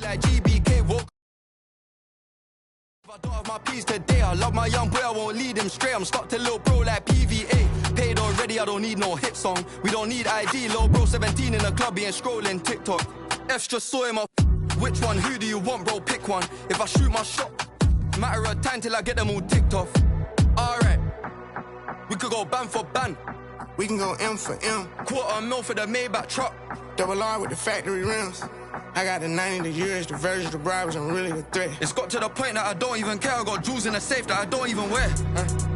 Like GBK, woke. If I don't have my peace today, I love my young boy, I won't lead him straight. I'm stuck to little bro like PVA. Paid already, I don't need no hit song. We don't need ID, little bro 17 in the club, he ain't scrolling TikTok. F's just saw him up. Which one, who do you want, bro? Pick one. If I shoot my shot, matter of time till I get them all ticked off. Alright, we could go ban for ban. We can go M for M. $250,000 for the Maybach truck. Double R with the factory rims. I got the 90, the years, the version, the bribes, I'm really a threat. It's got to the point that I don't even care. I got jewels in the safe that I don't even wear.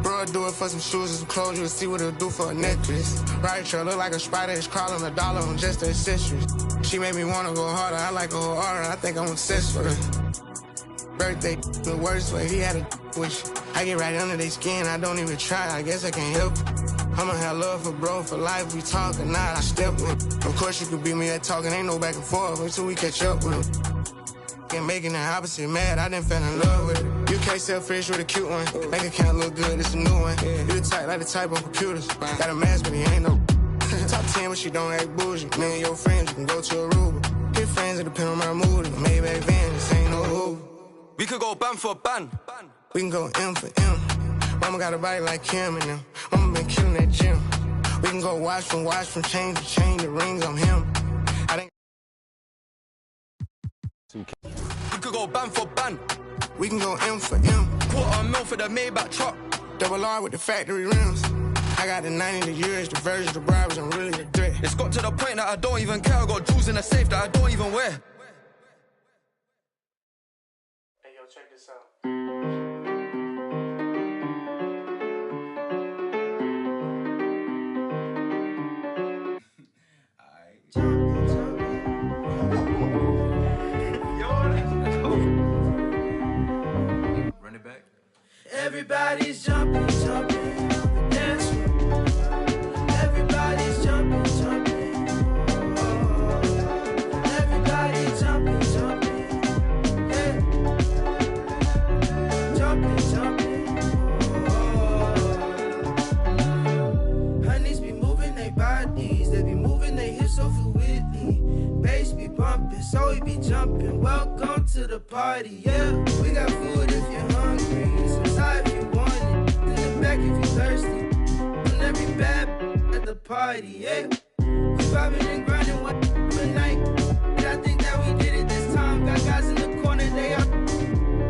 Bro, I do it for some shoes and some clothes. You'll see what it'll do for a necklace. Right, sure, look like a spider. It's crawling $1 on just the accessories. She made me want to go harder. I like her harder. I think I'm obsessed with her. Birthday, the worst way. He had a wish. I get right under their skin. I don't even try. I guess I can't help it. I'ma have love for bro for life. We talk or not, I step with him. Of course you could beat me at talking, ain't no back and forth until we catch up with him. And making the opposite mad, I done fell in love with it. You can't sell fish with a cute one. Bank account look good, it's a new one. You the type like the type on computers. Got a mask, but he ain't no. Top 10, but she don't act bougie. Me and your friends, you can go to Aruba. Hit friends, it depend on my mood. Maybach van, this ain't no Uber. We could go ban for ban. We can go M for M. Mama got a body like Kim and them. Mama been killing that gym. We can go watch from chain to chain. The rings on him. We could go ban for ban. We can go M for M. $250,000 for the Maybach truck. Double R with the factory rims. I got the 90, the years, the version, the bribes, I'm really a threat. It's got to the point that I don't even care. I got jewels in the safe that I don't even wear. Hey, yo, check this out. Run it back. Everybody's jumping, jumping, dancing. Everybody's jumping, jumping. Everybody's jumping, jumping. Yeah. Jumping, jumping. Honeys be moving their bodies, they be moving their hips so fluidly. Bass be bumping, so we be jumping. Welcome to the party, yeah. We got food if you're hungry, some side if you want it, in the back if you're thirsty. On every bad at the party, yeah. We vibing and grinding one night. And I think that we did it this time. Got guys in the corner, they up.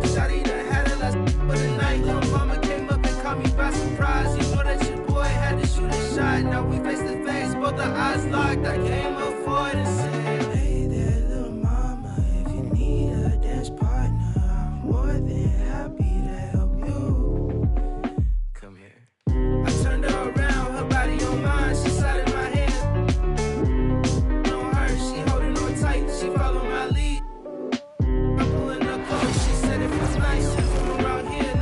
Shawty done had a last for the night. Little mama came up and caught me by surprise. You know that your boy had to shoot a shot. Now we face to face, both the eyes locked. I came up for it and said, hey there, little mama, if you need a dance partner, I'm more than happy to help you. Come here. I turned her around, her body on mine, she slid in my hand. On her, she holding on tight, she follow my lead. I'm pulling her close, she said it was nice, she's from around here.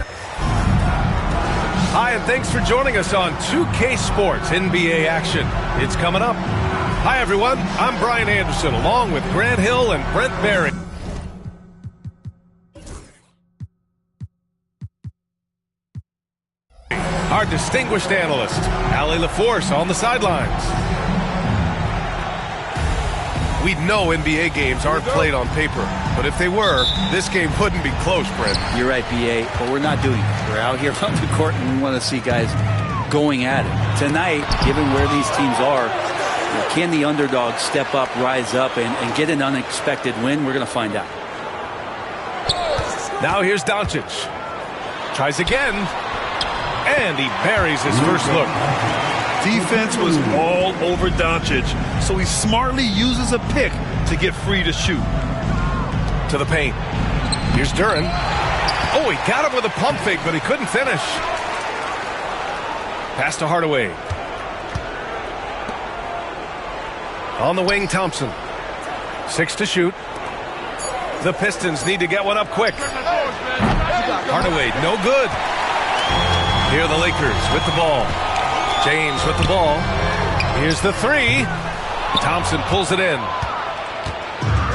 Hi, and thanks for joining us on 2K Sports NBA action. It's coming up. Hi, everyone. I'm Brian Anderson, along with Grant Hill and Brent Barry. Our distinguished analyst, Allie LaForce, on the sidelines. We know NBA games aren't played on paper, but if they were, this game wouldn't be close, Brent. You're right, BA, but we're not doing it. We're out here on the court, and we want to see guys going at it. Tonight, given where these teams are, can the underdog step up, rise up, and get an unexpected win? We're going to find out. Now here's Doncic. Tries again, and he buries his first look. Defense was all over Doncic, so he smartly uses a pick to get free to shoot. To the paint. Here's Duren. Oh, he got him with a pump fake, but he couldn't finish. Pass to Hardaway. On the wing, Thompson. 6 to shoot. The Pistons need to get one up quick. Hardaway, no good. Here are the Lakers with the ball. James with the ball. Here's the three. Thompson pulls it in.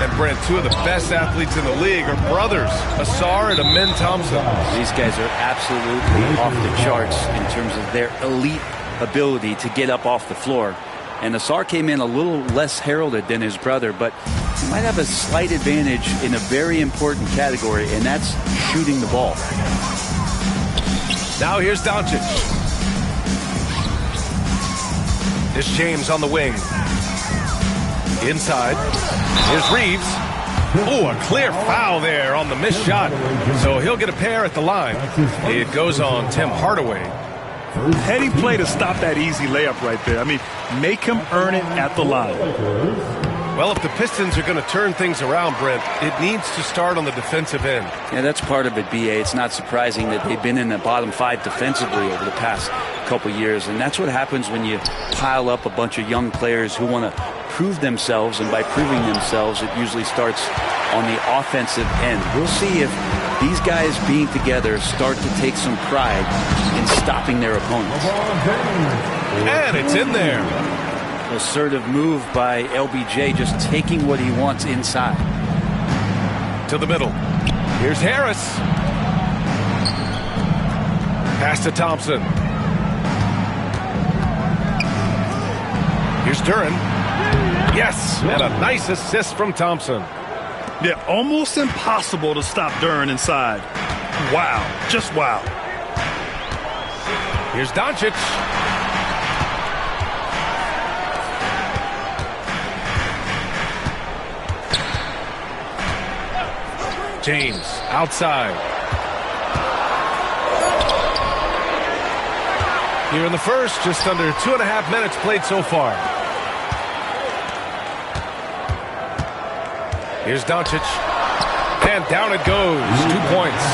And Brent, two of the best athletes in the league are brothers, Ausar and Amen Thompson. These guys are absolutely off the charts in terms of their elite ability to get up off the floor. And Ausar came in a little less heralded than his brother, but he might have a slight advantage in a very important category, and that's shooting the ball. Now here's Doncic. Here's James on the wing. Inside. Here's Reeves. Oh, a clear foul there on the missed shot. So he'll get a pair at the line. It goes on Tim Hardaway. Heady play to stop that easy layup right there. I mean, make him earn it at the line. Well, if the Pistons are going to turn things around, Brent, it needs to start on the defensive end. Yeah, that's part of it, B.A. It's not surprising that they've been in the bottom 5 defensively over the past couple years, and that's what happens when you pile up a bunch of young players who want to prove themselves, and by proving themselves, it usually starts on the offensive end. We'll see if these guys being together start to take some pride in stopping their opponents. And it's in there. Assertive move by LBJ, just taking what he wants inside. To the middle. Here's Harris. Pass to Thompson. Here's Duren. Yes, and a nice assist from Thompson. Yeah, almost impossible to stop Duren inside. Wow, just wow. Here's Doncic. James outside. Here in the first, just under 2.5 minutes played so far. Here's Doncic. And down it goes. 2 points.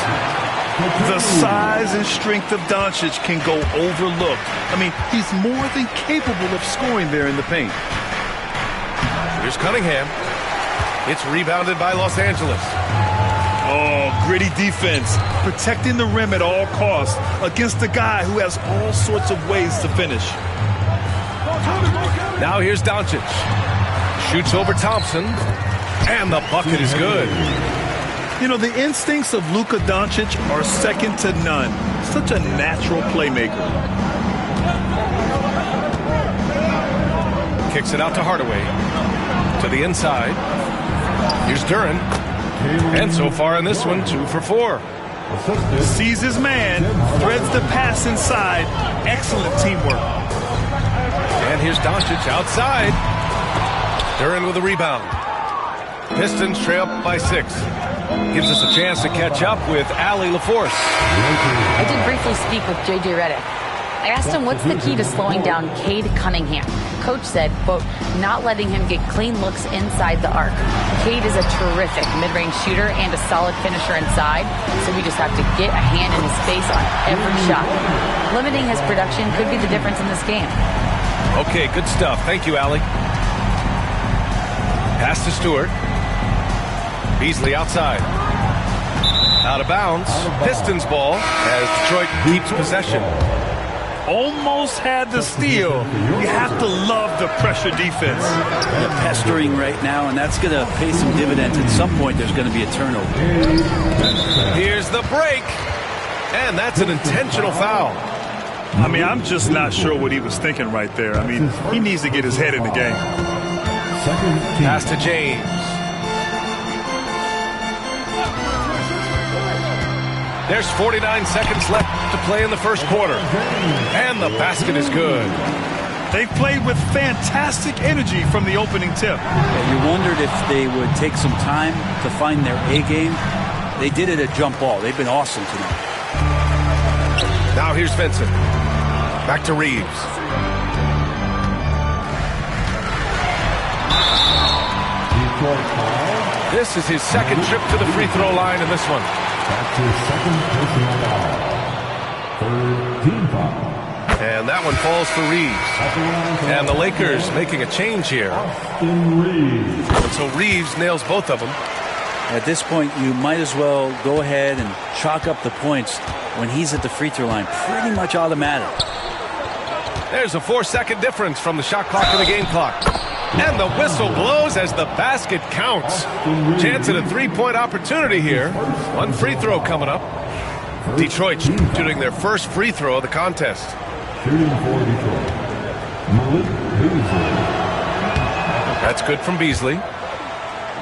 The size and strength of Doncic can go overlooked. I mean, he's more than capable of scoring there in the paint. Here's Cunningham. It's rebounded by Los Angeles. Oh, gritty defense, protecting the rim at all costs against a guy who has all sorts of ways to finish. Now here's Doncic. Shoots over Thompson, and the bucket is good. You know, the instincts of Luka Doncic are second to none. Such a natural playmaker. Kicks it out to Hardaway. To the inside. Here's Duren. And so far in this one, 2 for 4. Sees his man, threads the pass inside. Excellent teamwork. And here's Doncic outside. Duren with a rebound. Pistons trail up by 6. Gives us a chance to catch up with Allie LaForce. I did briefly speak with J.J. Redick. I asked him what's the key to slowing down Cade Cunningham. Coach said, quote, not letting him get clean looks inside the arc. Cade is a terrific mid-range shooter and a solid finisher inside, so we just have to get a hand in his face on every shot. Limiting his production could be the difference in this game. Okay, good stuff. Thank you, Allie. Pass to Stewart. Beasley outside. Out of bounds. Pistons ball as Detroit keeps possession. Almost had the steal. You have to love the pressure defense. They're pestering right now, and that's going to pay some dividends. At some point, there's going to be a turnover. Here's the break. And that's an intentional foul. I mean, I'm just not sure what he was thinking right there. I mean, he needs to get his head in the game. Pass to James. There's 49 seconds left to play in the first quarter. And the basket is good. They've played with fantastic energy from the opening tip. Yeah, you wondered if they would take some time to find their A game. They did it at jump ball. They've been awesome tonight. Now here's Vincent. Back to Reeves. This is his second trip to the free throw line in this one. That's his second personal foul. Third team foul. And that one falls for Reeves. And the Lakers making a change here. So Reeves nails both of them. At this point, you might as well go ahead and chalk up the points when he's at the free throw line. Pretty much automatic. There's a 4-second difference from the shot clock to the game clock. And the whistle blows as the basket counts. Chance at a three-point opportunity here. One free throw coming up. Detroit shooting their first free throw of the contest. Shooting for Detroit, Malik That's good from Beasley.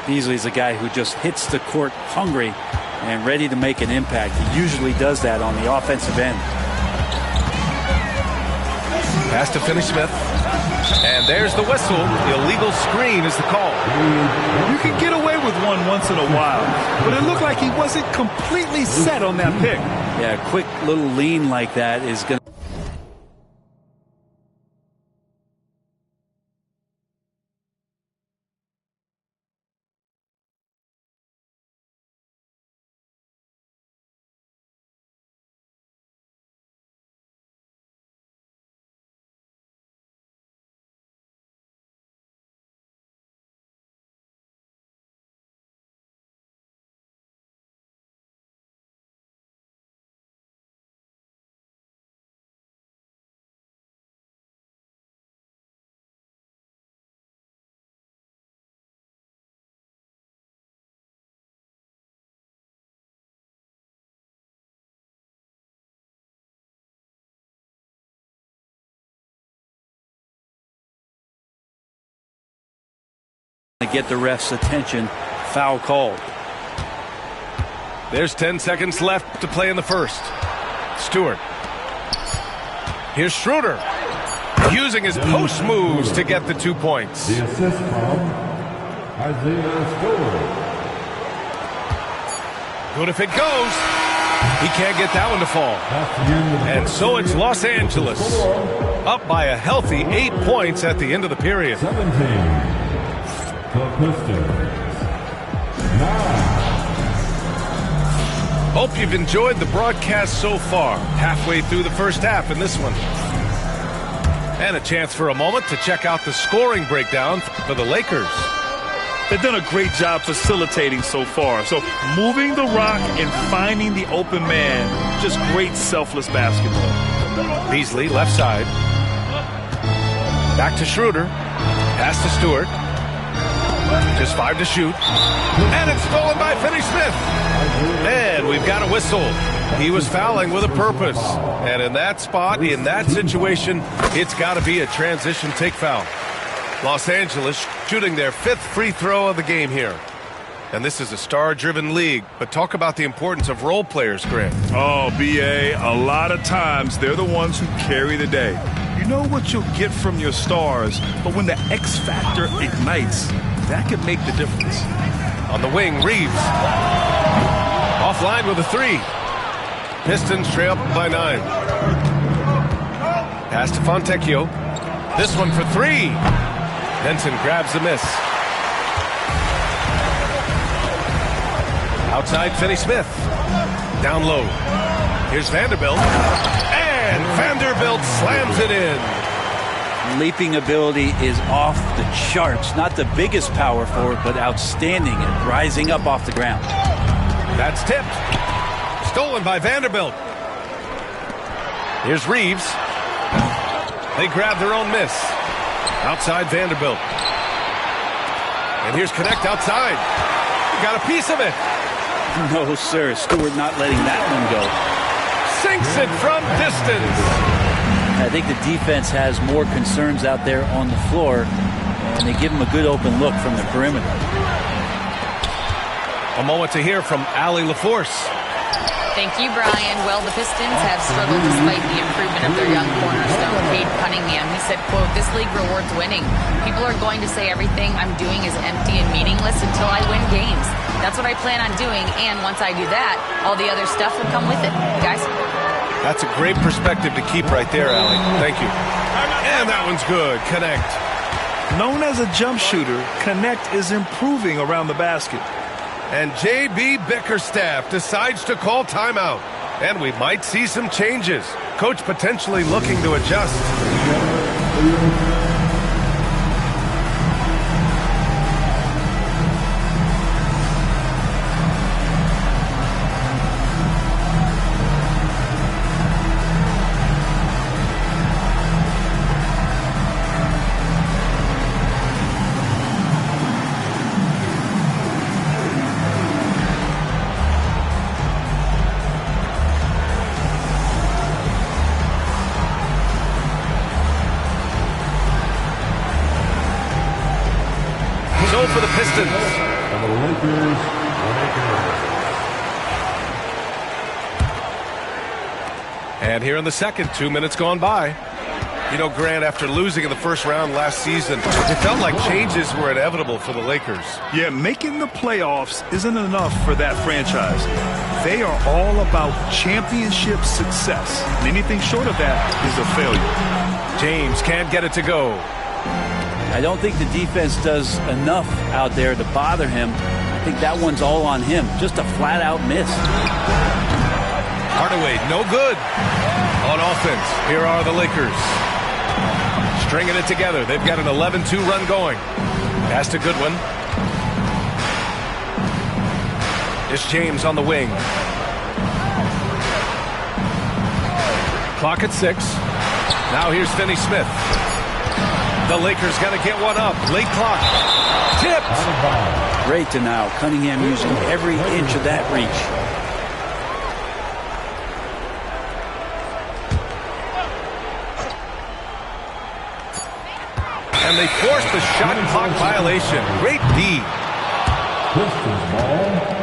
Beasley's a guy who just hits the court hungry and ready to make an impact. He usually does that on the offensive end. Pass to Finney-Smith. And there's the whistle. The illegal screen is the call. You can get away with one once in a while, but it looked like he wasn't completely set on that pick. Yeah, a quick little lean like that is going to... get the ref's attention. Foul called. There's 10 seconds left to play in the first. Stewart. Here's Schroeder. Using his post moves to get the 2 points. The assist from Isaiah Stewart. Good if it goes. He can't get that one to fall. And so it's Los Angeles. Up by a healthy 8 points at the end of the period. 17. The Pistons. 9. Hope you've enjoyed the broadcast so far. Halfway through the first half in this one. And a chance for a moment to check out the scoring breakdown for the Lakers. They've done a great job facilitating so far. So moving the rock and finding the open man, just great selfless basketball. Beasley, left side. Back to Schroeder. Pass to Stewart. Just 5 to shoot. And it's stolen by Finney-Smith. And we've got a whistle. He was fouling with a purpose. And in that spot, in that situation, it's got to be a transition take foul. Los Angeles shooting their 5th free throw of the game here. And this is a star-driven league, but talk about the importance of role players, Grant. Oh, B.A., a lot of times they're the ones who carry the day. You know what you'll get from your stars, but when the X factor ignites, that could make the difference. On the wing, Reeves. Offline with a 3. Pistons trail by 9. Pass to Fontecchio. This one for 3. Benson grabs the miss. Outside Finney-Smith. Down low. Here's Vanderbilt. And Vanderbilt slams it in. Leaping ability is off the charts. Not the biggest power forward, but outstanding at rising up off the ground. That's tipped. Stolen by Vanderbilt. Here's Reeves. They grab their own miss. Outside Vanderbilt. And here's Connect outside. Got a piece of it. No, sir. Stewart not letting that one go. Sinks it from distance. I think the defense has more concerns out there on the floor, and they give him a good open look from the perimeter. A moment to hear from Allie LaForce. Thank you, Brian. Well, the Pistons have struggled despite the improvement of their young cornerstone, Cade Cunningham. He said, quote, "This league rewards winning. People are going to say everything I'm doing is empty and meaningless until I win games. That's what I plan on doing, and once I do that, all the other stuff will come with it." Guys? That's a great perspective to keep right there, Allie. Thank you. And that one's good. Connect. Known as a jump shooter, Connect is improving around the basket. And J.B. Bickerstaff decides to call timeout. And we might see some changes. Coach potentially looking to adjust. for the Pistons. And the Lakers. And here in the second, 2 minutes gone by. You know, Grant, after losing in the first round last season, it felt like changes were inevitable for the Lakers. Yeah, making the playoffs isn't enough for that franchise. They are all about championship success. And anything short of that is a failure. James can't get it to go. I don't think the defense does enough out there to bother him. I think that one's all on him. Just a flat-out miss. Hardaway, no good. On offense, here are the Lakers. Stringing it together. They've got an 11-2 run going. Pass to Goodwin. It's James on the wing. Clock at 6. Now here's Finney Smith. The Lakers got to get one up. Late clock. Tipped. Great denial. Cunningham using every inch of that reach. And they forced the shot clock violation. Great D. Pistons ball.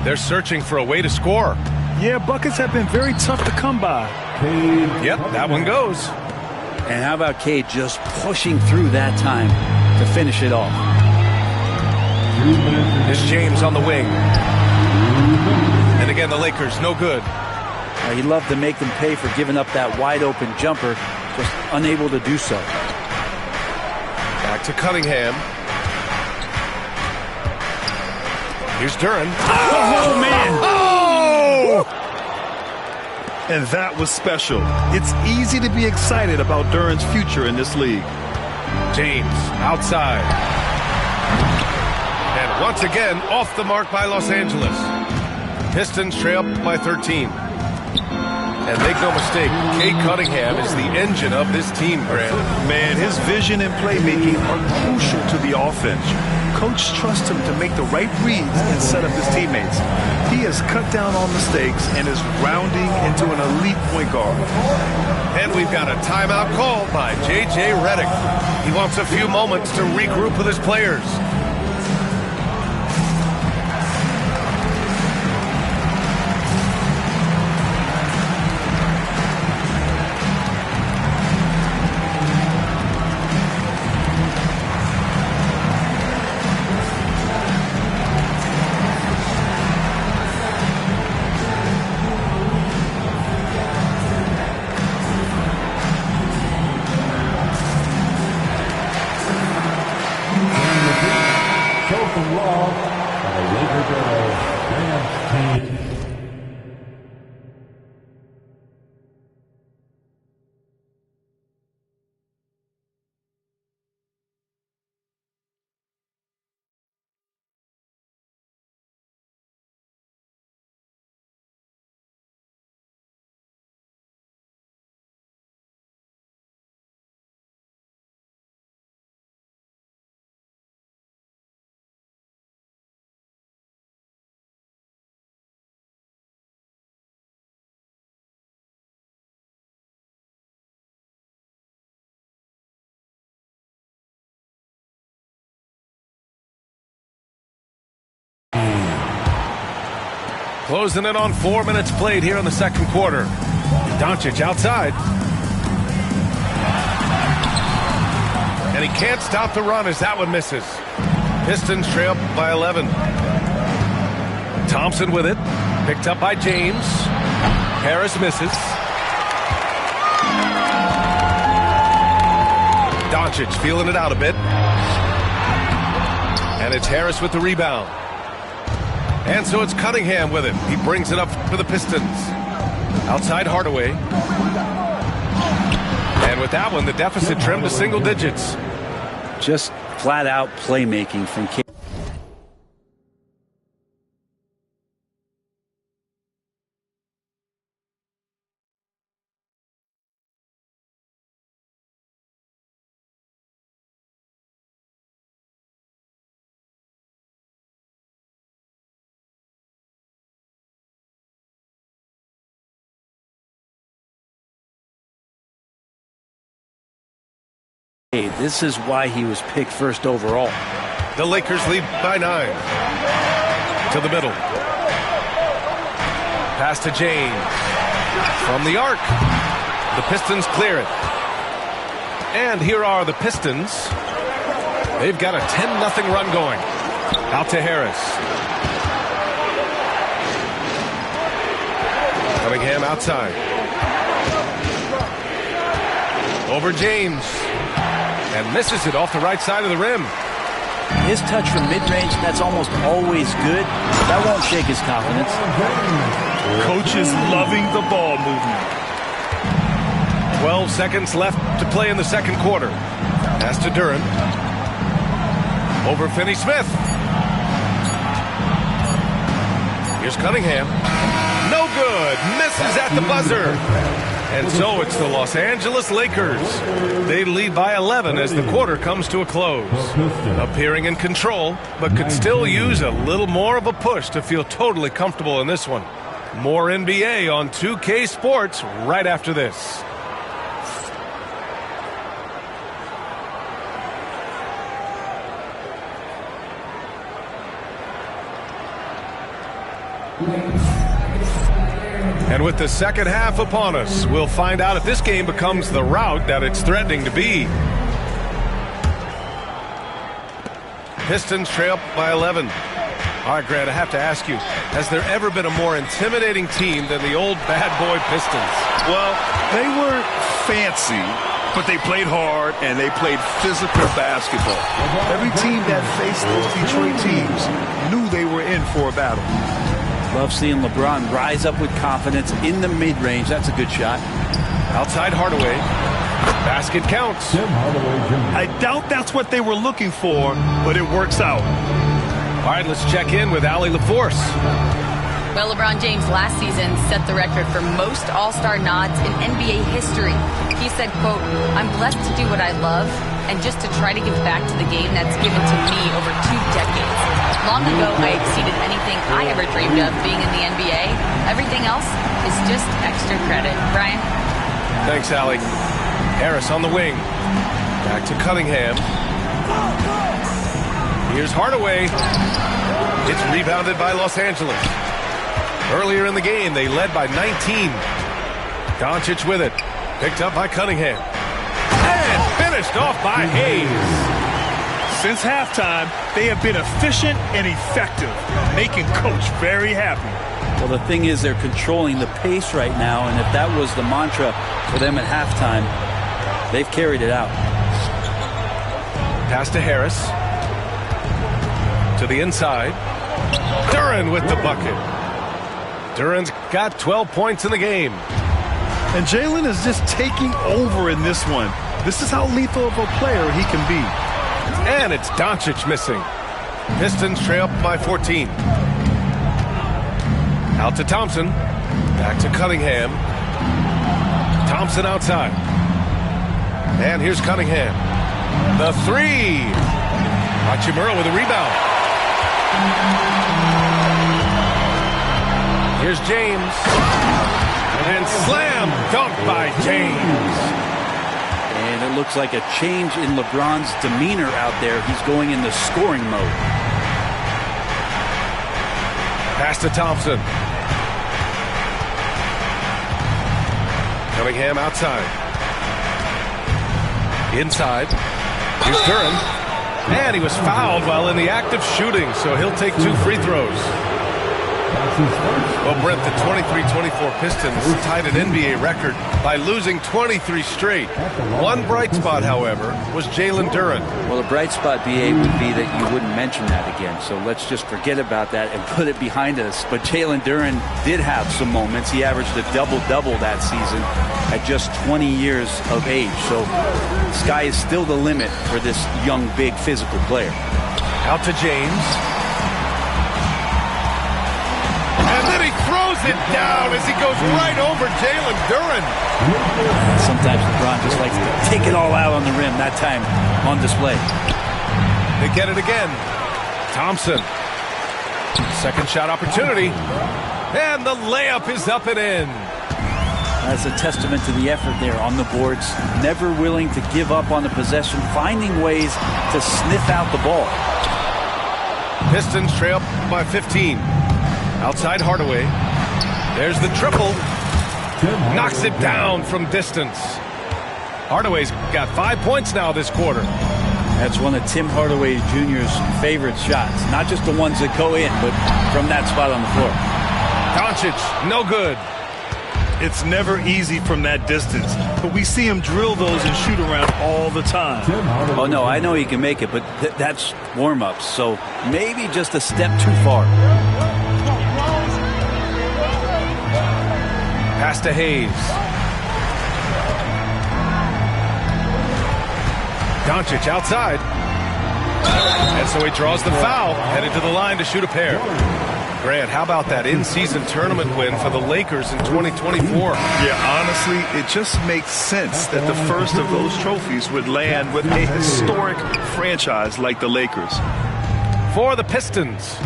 They're searching for a way to score. Yeah, buckets have been very tough to come by. Yep, that one goes. And how about Cade just pushing through that time to finish it off? It's James on the wing. And again, the Lakers, no good. He'd love to make them pay for giving up that wide-open jumper, just unable to do so. Back to Cunningham. Here's Duren. Oh, man! Oh! And that was special. It's easy to be excited about Duren's future in this league. James outside. And once again, off the mark by Los Angeles. Pistons trail by 13. And make no mistake, Cade Cunningham is the engine of this team, Grant. Man, his vision and playmaking are crucial to the offense. Coach trusts him to make the right reads and set up his teammates. He has cut down on mistakes and is rounding into an elite point guard. And we've got a timeout called by J.J. Redick. He wants a few moments to regroup with his players. Closing in on 4 minutes played here in the second quarter. Doncic outside. And he can't stop the run as that one misses. Pistons trail by 11. Thompson with it. Picked up by James. Harris misses. Doncic feeling it out a bit. And it's Harris with the rebound. And so it's Cunningham with it. He brings it up for the Pistons. Outside Hardaway. And with that one, the deficit trimmed to single digits. Just flat-out playmaking from Cade. decade. This is why he was picked first overall. The Lakers lead by 9. To the middle. Pass to James. From the arc. The Pistons clear it. And here are the Pistons. They've got a 10-0 run going. Out to Harris. Cunningham outside. Over James. And misses it off the right side of the rim. His touch from mid-range, that's almost always good. That won't shake his confidence. Coach is loving the ball movement. 12 seconds left to play in the second quarter. Pass to Duren. Over Finney-Smith. Here's Cunningham. No good. Misses at the buzzer. And so it's the Los Angeles Lakers. They lead by 11 as the quarter comes to a close. Appearing in control, but could still use a little more of a push to feel totally comfortable in this one. More NBA on 2K Sports right after this. And with the second half upon us, we'll find out if this game becomes the rout that it's threatening to be. Pistons trail by 11. All right, Grant, I have to ask you, has there ever been a more intimidating team than the old bad boy Pistons? Well, they weren't fancy, but they played hard and they played physical basketball. Every team that faced those Detroit teams knew they were in for a battle. Love seeing LeBron rise up with confidence in the mid-range. That's a good shot. Outside Hardaway. Basket counts. I doubt that's what they were looking for, but it works out. All right, let's check in with Allie LaForce. Well, LeBron James last season set the record for most All-Star nods in NBA history. He said, quote, "I'm blessed to do what I love and just to try to give back to the game that's given to me over 2 decades. Long ago, I exceeded anything I ever dreamed of being in the NBA. Everything else is just extra credit." Brian? Thanks, Allie. Harris on the wing. Back to Cunningham. Here's Hardaway. It's rebounded by Los Angeles. Earlier in the game, they led by 19. Doncic with it. Picked up by Cunningham. And finished off by Hayes. Since halftime, they have been efficient and effective, making Coach very happy. Well, the thing is, they're controlling the pace right now, and if that was the mantra for them at halftime, they've carried it out. Pass to Harris. To the inside. Duren with the bucket. Duren's got 12 points in the game. And Jalen is just taking over in this one. This is how lethal of a player he can be. And it's Doncic missing. Pistons trail by 14. Out to Thompson. Back to Cunningham. Thompson outside. And here's Cunningham. The three. Hachimura with a rebound. Here's James. And slam dunk by James. And it looks like a change in LeBron's demeanor out there. He's going into scoring mode. Pass to Thompson. Cunningham outside. Inside. Here's Duren. And he was fouled while in the act of shooting, so he'll take 2 free throws. Well, Brent, the 23-24 Pistons tied an NBA record by losing 23 straight. One bright spot, however, was Jalen Duren. Well, a bright spot, BA, would be that you wouldn't mention that again. So let's just forget about that and put it behind us. But Jalen Duren did have some moments. He averaged a double-double that season at just 20 years of age. So the sky is still the limit for this young, big, physical player. Out to James. And then he throws it down as he goes right over Jalen Duren. Sometimes LeBron just likes to take it all out on the rim. That time on display. They get it again. Thompson. Second shot opportunity. And the layup is up and in. That's a testament to the effort there on the boards. Never willing to give up on the possession, finding ways to sniff out the ball. Pistons trail by 15. Outside Hardaway. There's the triple. Knocks it down from distance. Hardaway's got 5 points now this quarter. That's one of Tim Hardaway Jr.'s favorite shots. Not just the ones that go in, but from that spot on the floor. Doncic, no good. It's never easy from that distance, but we see him drill those and shoot around all the time. Oh, no, I know he can make it, but that's warm-ups, so maybe just a step too far. Pass to Hayes. Doncic outside. And so he draws the foul, headed to the line to shoot a pair. Grant, how about that in-season tournament win for the Lakers in 2024? Yeah, honestly, it just makes sense that the first of those trophies would land with a historic franchise like the Lakers. For the Pistons.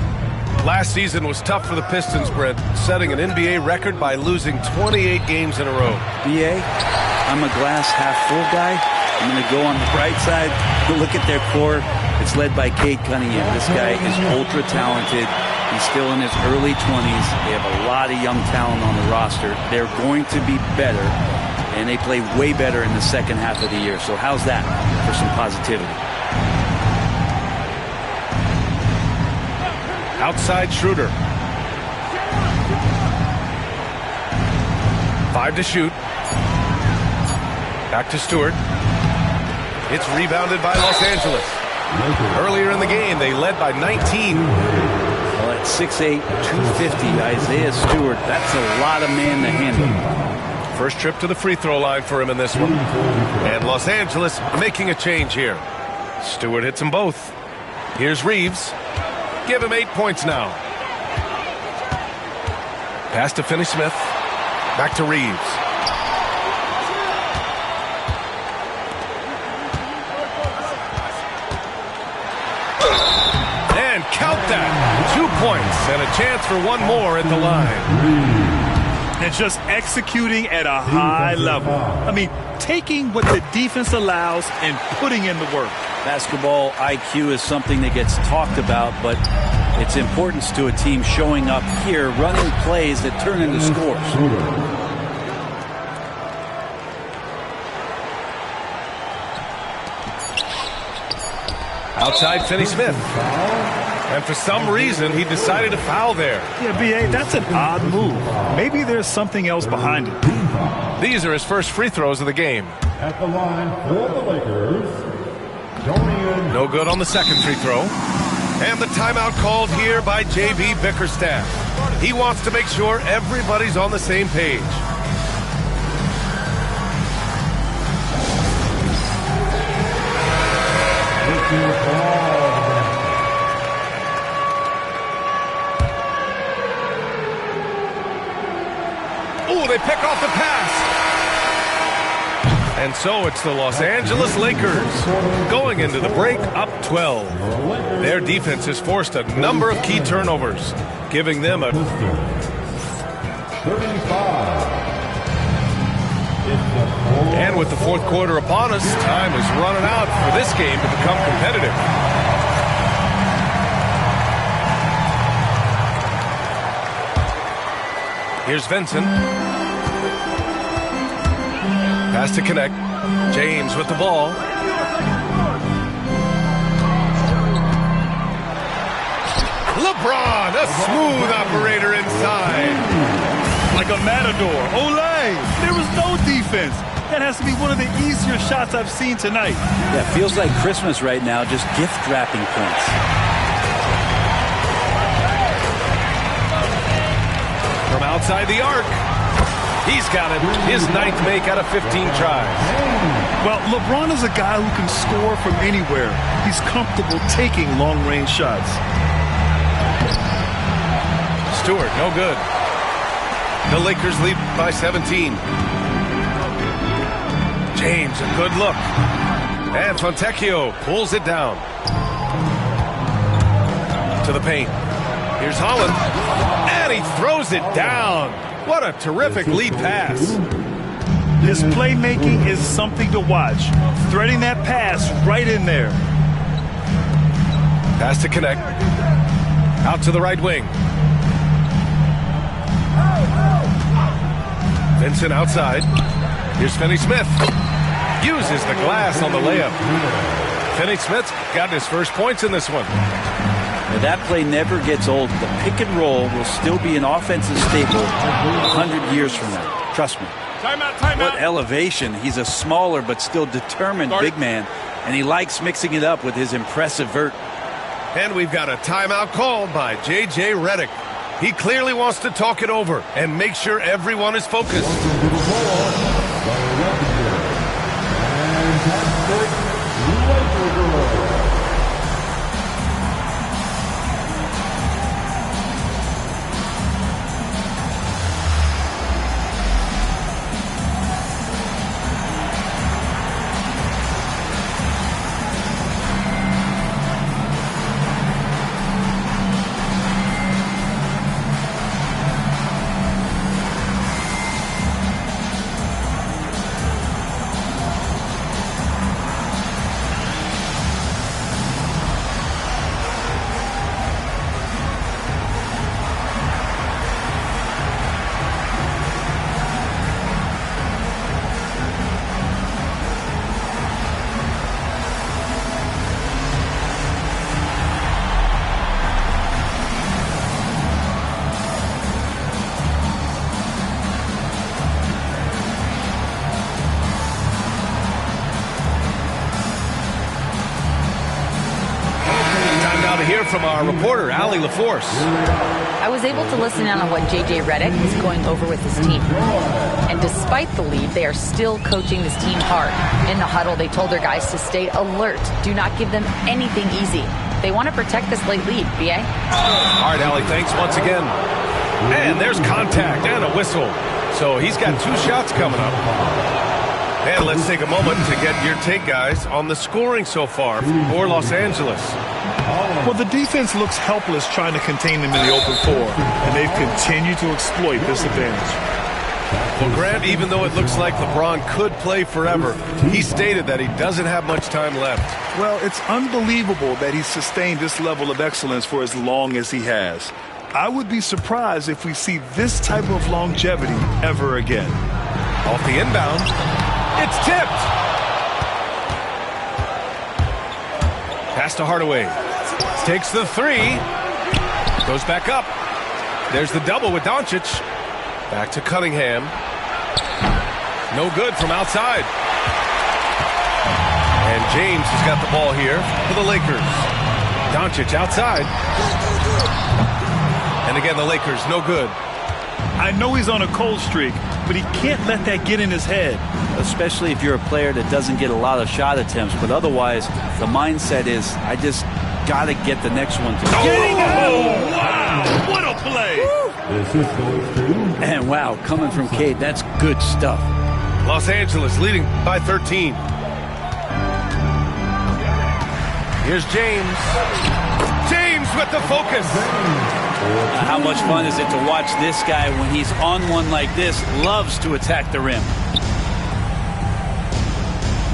Last season was tough for the Pistons, Brent, setting an NBA record by losing 28 games in a row. BA, I'm a glass half full guy. I'm going to go on the bright side. Look at their core. It's led by Cade Cunningham. This guy is ultra talented. He's still in his early 20s. They have a lot of young talent on the roster. They're going to be better, and they play way better in the second half of the year. So how's that for some positivity? Outside Schroeder. 5 to shoot. Back to Stewart. It's rebounded by Los Angeles. Earlier in the game, they led by 19. Well, at 6'8", 250, Isaiah Stewart, that's a lot of man to handle. First trip to the free throw line for him in this one. And Los Angeles making a change here. Stewart hits them both. Here's Reeves. Give him 8 points now. Pass to Finney-Smith. Back to Reeves. And count that. 2 points and a chance for one more at the line. And just executing at a high level. I mean, taking what the defense allows and putting in the work. Basketball IQ is something that gets talked about, but its importance to a team showing up here, running plays that turn into scores. Outside Finney-Smith. And for some reason, he decided to foul there. Yeah, B.A., that's an odd move. Maybe there's something else behind it. These are his first free throws of the game. At the line for the Lakers, no good on the second free throw. And the timeout called here by J.B. Bickerstaff. He wants to make sure everybody's on the same page. Oh, they pick off the pass. And so it's the Los Angeles Lakers going into the break up 12. Their defense has forced a number of key turnovers, giving them a... 35. And with the fourth quarter upon us, time is running out for this game to become competitive. Here's Vincent. Pass to connect. James with the ball. LeBron, a smooth operator inside. Like a matador. Olay! There was no defense. That has to be one of the easier shots I've seen tonight. Yeah, feels like Christmas right now, just gift wrapping points. From outside the arc. He's got it. His ninth make out of 15 tries. Well, LeBron is a guy who can score from anywhere. He's comfortable taking long-range shots. Stewart, no good. The Lakers lead by 17. James, a good look. And Fontecchio pulls it down. To the paint. Here's Holland. And he throws it down. What a terrific lead pass. His playmaking is something to watch. Threading that pass right in there. Pass to connect. Out to the right wing. Vincent outside. Here's Finney-Smith. Uses the glass on the layup. Finney-Smith's got his first points in this one. Now that play never gets old. The pick and roll will still be an offensive staple 100 years from now. Trust me. Timeout. What elevation. He's a smaller but still determined big man, and he likes mixing it up with his impressive vert. And we've got a timeout called by J.J. Redick. He clearly wants to talk it over and make sure everyone is focused. From our reporter, Allie LaForce. I was able to listen in on what J.J. Redick is going over with his team. And despite the lead, they are still coaching this team hard. In the huddle, they told their guys to stay alert. Do not give them anything easy. They want to protect this late lead, B.A. All right, Allie, thanks once again. And there's contact and a whistle. So he's got 2 shots coming up. And let's take a moment to get your take, guys, on the scoring so far for Los Angeles. Well, the defense looks helpless trying to contain them in the open floor, and they've continued to exploit this advantage. Well, Grant, even though it looks like LeBron could play forever, he stated that he doesn't have much time left. Well, it's unbelievable that he's sustained this level of excellence for as long as he has. I would be surprised if we see this type of longevity ever again. Off the inbound, it's tipped. Pass to Hardaway. Takes the 3. Goes back up. There's the double with Doncic. Back to Cunningham. No good from outside. And James has got the ball here for the Lakers. Doncic outside. And again, the Lakers, no good. I know he's on a cold streak, but he can't let that get in his head. Especially if you're a player that doesn't get a lot of shot attempts. But otherwise, the mindset is, I just got to get the next one to Oh, wow! What a play! And wow, coming from Cade, that's good stuff. Los Angeles leading by 13. Here's James. James with the focus. How much fun is it to watch this guy when he's on one like this, loves to attack the rim.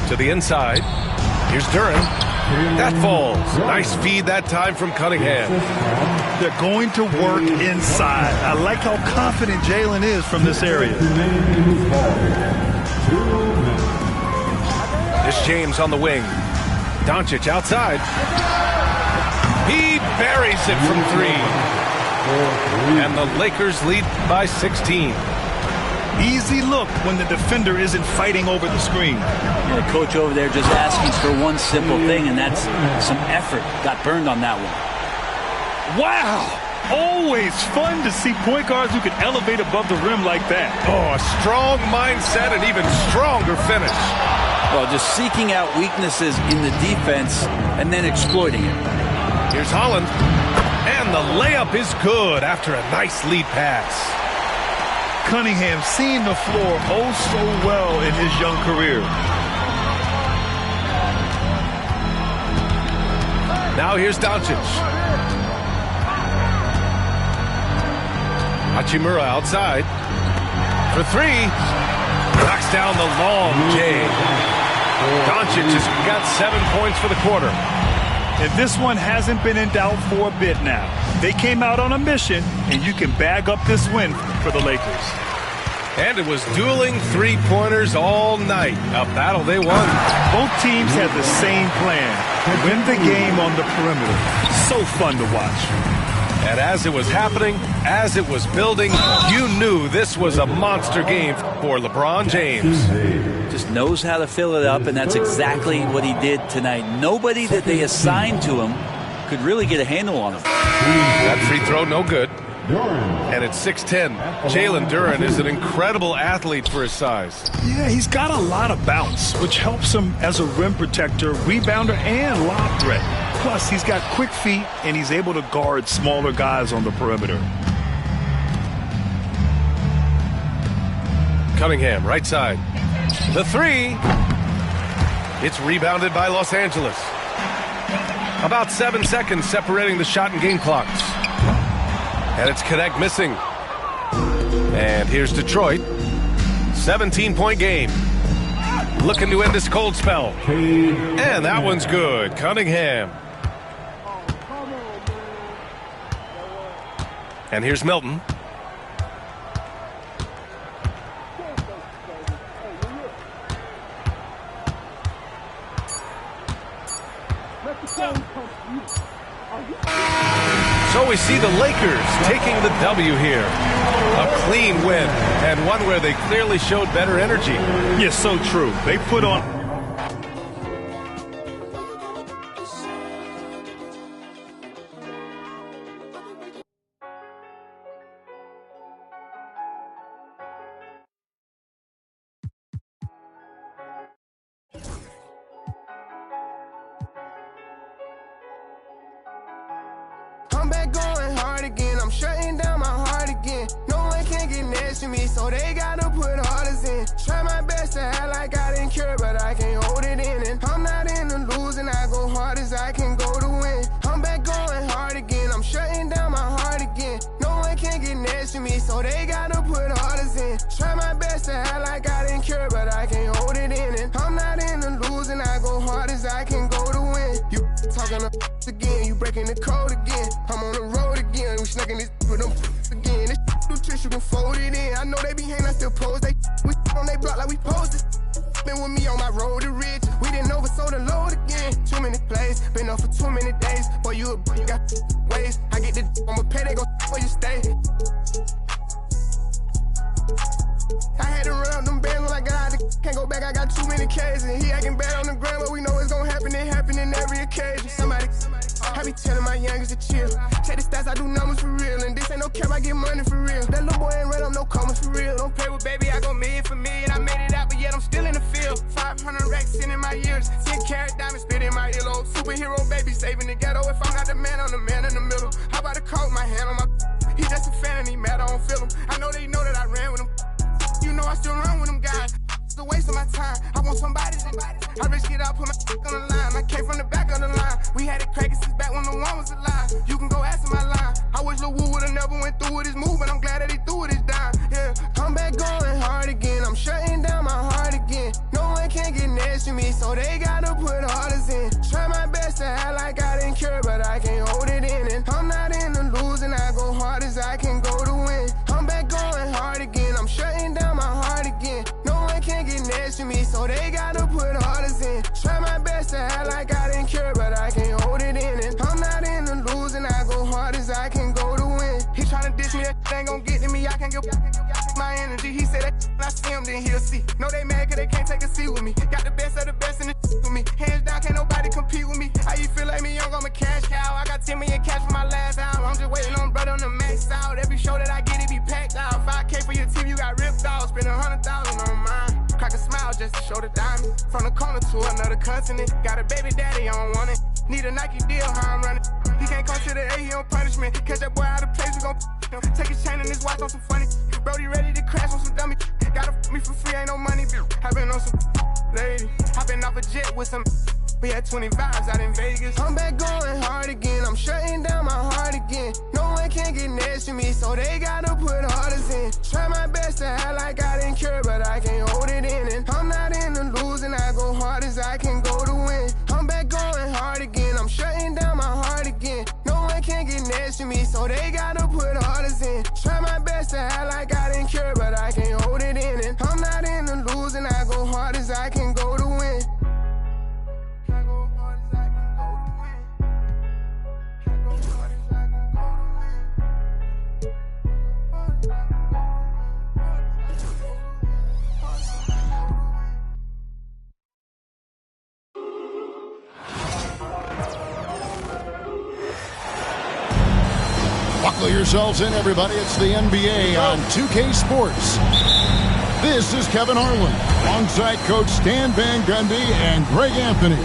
To the inside. Here's Duren. That falls. Nice feed that time from Cunningham. They're going to work inside. I like how confident Jalen is from this area. This James on the wing. Doncic outside. He buries it from 3. And the Lakers lead by 16. Easy look when the defender isn't fighting over the screen. Yeah, the coach over there just asking for one simple thing, and that's some effort. Got burned on that one. Wow! Always fun to see point guards who can elevate above the rim like that. Oh, a strong mindset and even stronger finish. Well, just seeking out weaknesses in the defense and then exploiting it. Here's Holland. And the layup is good after a nice lead pass. Cunningham seeing the floor oh so well in his young career. Now here's Doncic. Hachimura outside for 3. Knocks down the long J. Doncic has got 7 points for the quarter. And this one hasn't been in doubt for a bit now. They came out on a mission, and you can bag up this win for the Lakers. And it was dueling three-pointers all night. A battle they won. Both teams had the same plan. Win the game on the perimeter. So fun to watch. And as it was happening, as it was building, you knew this was a monster game for LeBron James. Just knows how to fill it up, and that's exactly what he did tonight. Nobody that they assigned to him could really get a handle on him. That free throw, no good. And it's 6-10. Jalen Duren is an incredible athlete for his size. Yeah, he's got a lot of bounce, which helps him as a rim protector, rebounder, and lob threat. Plus, he's got quick feet, and he's able to guard smaller guys on the perimeter. Cunningham, right side. The three. It's rebounded by Los Angeles. About 7 seconds separating the shot and game clocks. And it's Connect missing. And here's Detroit. 17-point game. Looking to end this cold spell. And that one's good. Cunningham. And here's Milton. So we see the Lakers taking the W here. A clean win, and one where they clearly showed better energy. Yes, so true. They put on... I'm back going hard again. I'm shutting down my heart again. No one can get next to me, so they gotta put orders in. Try my best to act like I didn't care, but I can't hold it in. And I'm not in the losing. I go hard as I can go to win. I'm back going hard again. I'm shutting down my heart again. No one can get next to me, so they gotta put orders in. Try my best to act like I didn't care, but I can't hold it in. And I'm not in the losing. I go hard as I can go to win. You talking again, you breaking the code again. I'm on the road again, we snacking this with them again. This nutrition, you can fold it in. I know they be hating, I still pose. They we on they block like we posted. Been with me on my road to rich. We didn't oversold the load again. Too many plays, been up for too many days. Boy, you got ways. I get the I'ma pay, they go where you stay. I had to run up them bands when I got out. Can't go back, I got too many K's. And he acting bad on the ground, but we know it's gonna happen. It happen in every occasion. Somebody, I be telling my youngest to chill. Check the stats, I do numbers for real. And this ain't no cap, I get money for real. That little boy ain't ran up no commas for real. Don't play with baby, I go million for million. I made it out, but yet I'm still in the field. 500 racks in my ears. 10 carat diamonds spit in my earlobe. Superhero baby saving the ghetto. If I'm not the man, I'm the man in the middle. How about a coat, my hand on my... He just a fan and he mad, I don't feel him. I know they know that I ran with him. You know I still run with them guys. It's a waste of my time. I want somebody's. I risk it out, put my on the line. I came from the back of the line. We had it cracking since back when the one was alive. You can go ask my line. I wish Lil Wu would've never went through with his move, but I'm glad that he threw it his dime. Yeah, I'm back going hard again. I'm shutting down my heart again. No one can get next to me, so they gotta put orders in. Try my best to act like I didn't care, but I can't hold it in. And I'm not in the losing. I go hard as I can go to win. I'm back going hard again. I'm shutting down my heart again. No one can get next to me, so they gotta put orders in. Try my best to act like I didn't care, but I can't hold it in. And I'm not in the losing. I go hard as I can go to win. He tryna diss me, that ain't gon' get to me. I can't get my energy. He said that when I see him, then he'll see. No, they mad cause they can't take a seat with me. Got the best of the best in the with me. Hands down, can't nobody compete with me. How you feel like me young, I'm a cash cow. I got 10 million cash for my last album. I'm just waiting on brother on the max out. Every show that I get, it be packed out. 5K for your team, you got ripped off. Spend 100,000 on mine. Crack a smile just to show the diamond. From the corner to another continent. Got a baby daddy, I don't want it. Need a Nike deal, how I'm running. He can't come to the A, he on punishment. Catch that boy out of place, we gon' him. Take his chain and his watch on some funny. Brody ready to crash on some dummy. Gotta me for free, ain't no money. I been on some lady. I been off a jet with some. We had 20 vibes out in Vegas. I'm back going hard again. I'm shutting down my heart again. No one can get next to me, so they gotta put orders in. Try my best to act like I didn't care, but I can't hold it in. Buckle yourselves in, everybody. It's the NBA on 2K Sports. This is Kevin Harlan alongside Coach Stan Van Gundy and Greg Anthony.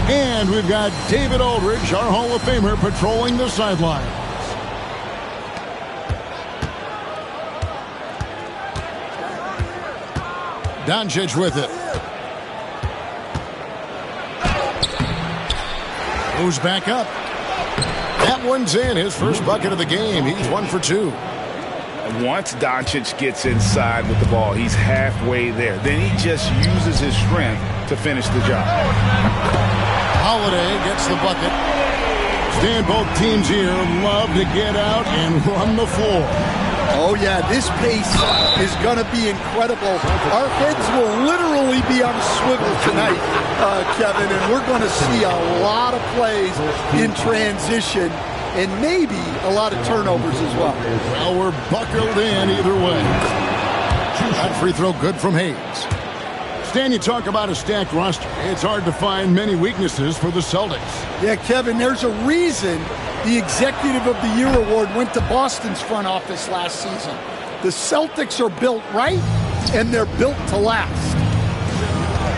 And we've got David Aldridge, our Hall of Famer, patrolling the sidelines. Doncic with it. Moves back up. That one's in. His first bucket of the game. He's 1 for 2. Once Doncic gets inside with the ball, he's halfway there. Then he just uses his strength to finish the job. Holiday gets the bucket. Stan, both teams here love to get out and run the floor. Oh, yeah, this pace is going to be incredible. Our heads will literally be on a swivel tonight, Kevin, and we're going to see a lot of plays in transition and maybe a lot of turnovers as well. Well, we're buckled in either way. That free throw good from Hayes. Stan, you talk about a stacked roster. It's hard to find many weaknesses for the Celtics. Yeah, Kevin, there's a reason the Executive of the Year award went to Boston's front office last season. The Celtics are built right, and they're built to last.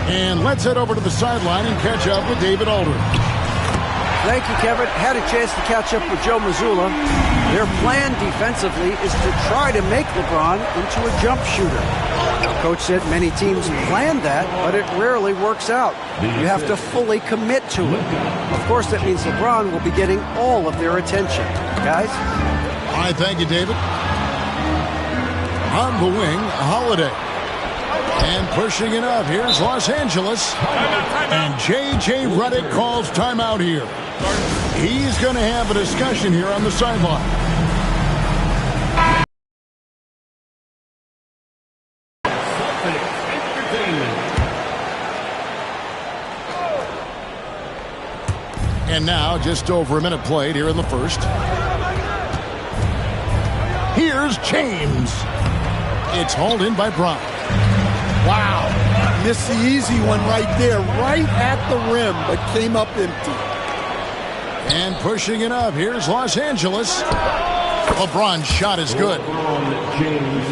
And let's head over to the sideline and catch up with David Aldridge. Thank you, Kevin. Had a chance to catch up with Joe Mazzulla. Their plan defensively is to try to make LeBron into a jump shooter. Now, Coach said many teams plan that, but it rarely works out. You have to fully commit to it. Of course, that means LeBron will be getting all of their attention. Guys? All right, thank you, David. On the wing, Holiday. And pushing it up, here's Los Angeles. And J.J. Redick calls timeout here. He's going to have a discussion here on the sideline. And now, just over a minute played here in the first. Here's James. It's hauled in by Brown. Wow. Missed the easy one right there, right at the rim, but came up empty. And pushing it up, here's Los Angeles. LeBron's shot is good.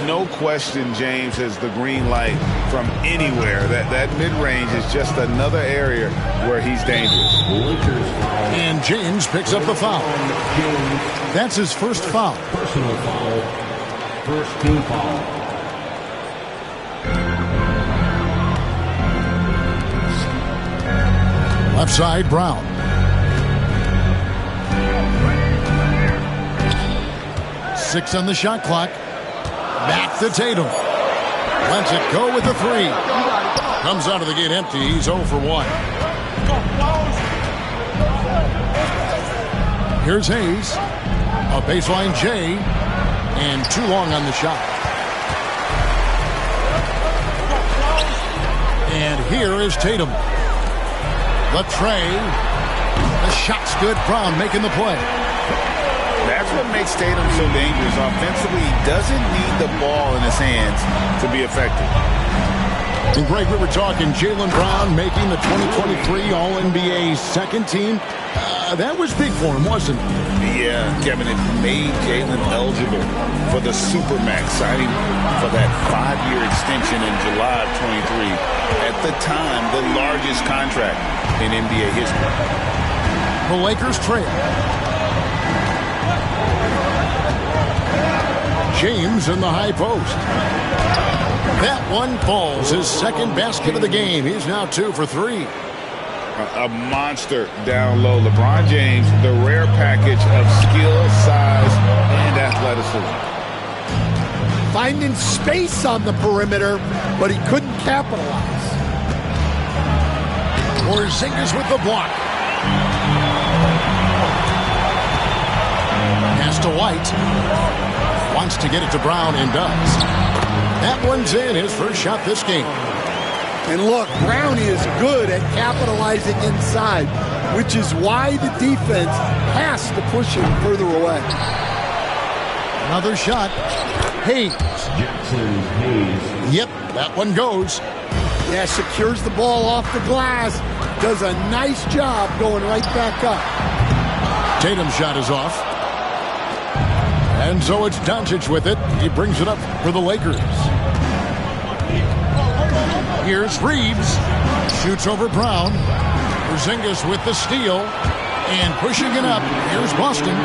No question James has the green light from anywhere. That mid-range is just another area where he's dangerous. And James picks up the foul. That's his first foul. Personal foul. First team foul. Left side, Brown. Six on the shot clock. Back to Tatum. Lets it go with the three. Comes out of the gate empty. He's 0 for 1. Here's Hayes. A baseline J. And too long on the shot. And here is Tatum. The tray. The shot's good. Brown making the play. That's what makes Tatum so dangerous. Offensively, he doesn't need the ball in his hands to be effective. And Greg, we were talking Jaylen Brown making the 2023 All-NBA second team. That was big for him, wasn't it? Yeah, Kevin, it made Jaylen eligible for the Supermax, signing for that 5-year extension in July of 23. At the time, the largest contract in NBA history. The Lakers trail. James in the high post. That one falls. His second basket of the game. He's now 2 for 3. A monster down low. LeBron James, the rare package of skill, size, and athleticism. Finding space on the perimeter, but he couldn't capitalize. Porzingis with the block. Pass to White. Wants to get it to Brown and does. That one's in. His first shot this game. And look, Brown is good at capitalizing inside, which is why the defense has to push him further away. Another shot. Hayes. Jackson Hayes. Yep, that one goes. Yeah, secures the ball off the glass. Does a nice job going right back up. Tatum's shot is off. And so it's Doncic with it. He brings it up for the Lakers. Here's Reeves. Shoots over Brown. Porzingis with the steal. And pushing it up. Here's Boston.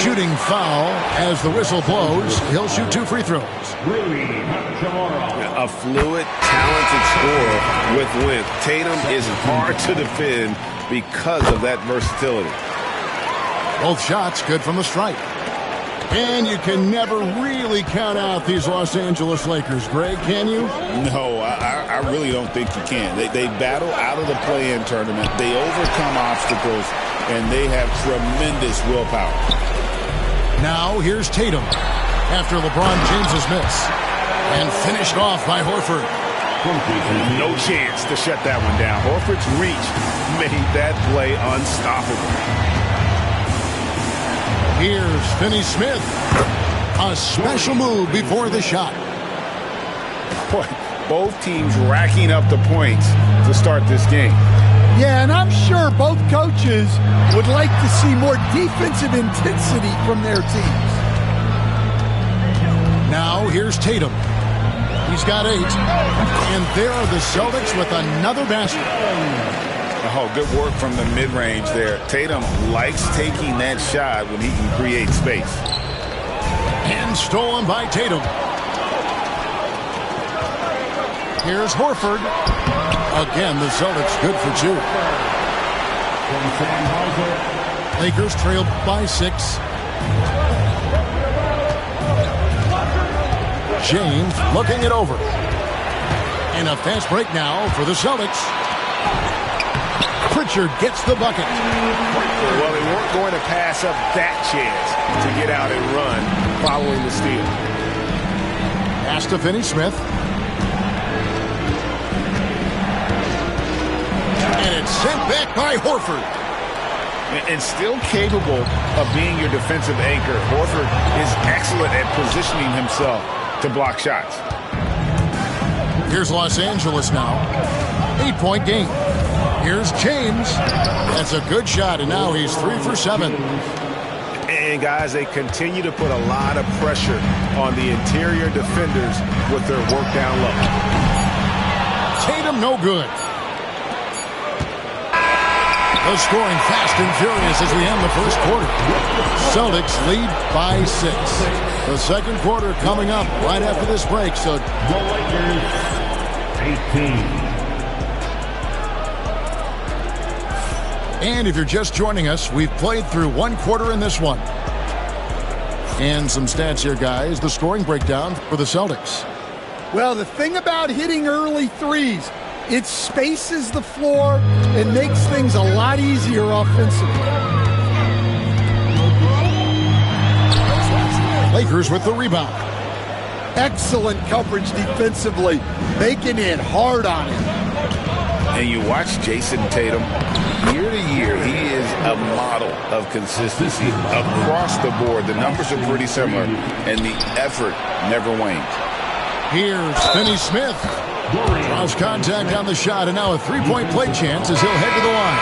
Shooting foul as the whistle blows. He'll shoot 2 free throws. A fluid, talented scorer with length. Tatum is hard to defend because of that versatility. Both shots good from the stripe. And you can never really count out these Los Angeles Lakers, Greg, can you? No, I really don't think you can. They battle out of the play-in tournament. They overcome obstacles, and they have tremendous willpower. Now here's Tatum after LeBron James's miss. And finished off by Horford. No chance to shut that one down. Horford's reach made that play unstoppable. Here's Finney-Smith. A special move before the shot. Both teams racking up the points to start this game. Yeah, and I'm sure both coaches would like to see more defensive intensity from their teams. Now here's Tatum. He's got 8. And there are the Celtics with another basket. Oh, good work from the mid-range there. Tatum likes taking that shot when he can create space. And stolen by Tatum. Here's Horford. Again, the Celtics good for 2. Lakers trailed by 6. James looking it over. And a fast break now for the Celtics. Pritchard gets the bucket. Well, they weren't going to pass up that chance to get out and run following the steal. Pass to Finney-Smith. And it's sent back by Horford. And still capable of being your defensive anchor. Horford is excellent at positioning himself to block shots. Here's Los Angeles now. 8-point game. Here's James. That's a good shot, and now he's 3 for 7. And, guys, they continue to put a lot of pressure on the interior defenders with their work down low. Tatum no good. The scoring fast and furious as we end the first quarter. Celtics lead by 6. The second quarter coming up right after this break. So the Lakers 18. And if you're just joining us, we've played through 1 quarter in this one. And some stats here, guys. The scoring breakdown for the Celtics. Well, the thing about hitting early threes, it spaces the floor and makes things a lot easier offensively. Lakers with the rebound. Excellent coverage defensively, making it hard on him. And you watch Jason Tatum, year to year, he is a model of consistency across the board. The numbers are pretty similar, and the effort never wanes. Here's Finney-Smith. Draws contact on the shot, and now a 3-point play chance as he'll head to the line.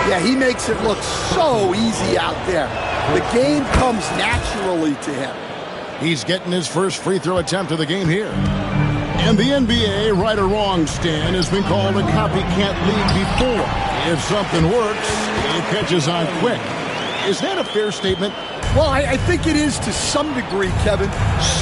Yeah, he makes it look so easy out there. The game comes naturally to him. He's getting his first free throw attempt of the game here. And the NBA, right or wrong, Stan, has been called a copycat league before. If something works, it catches on quick. Is that a fair statement? Well, I think it is to some degree, Kevin.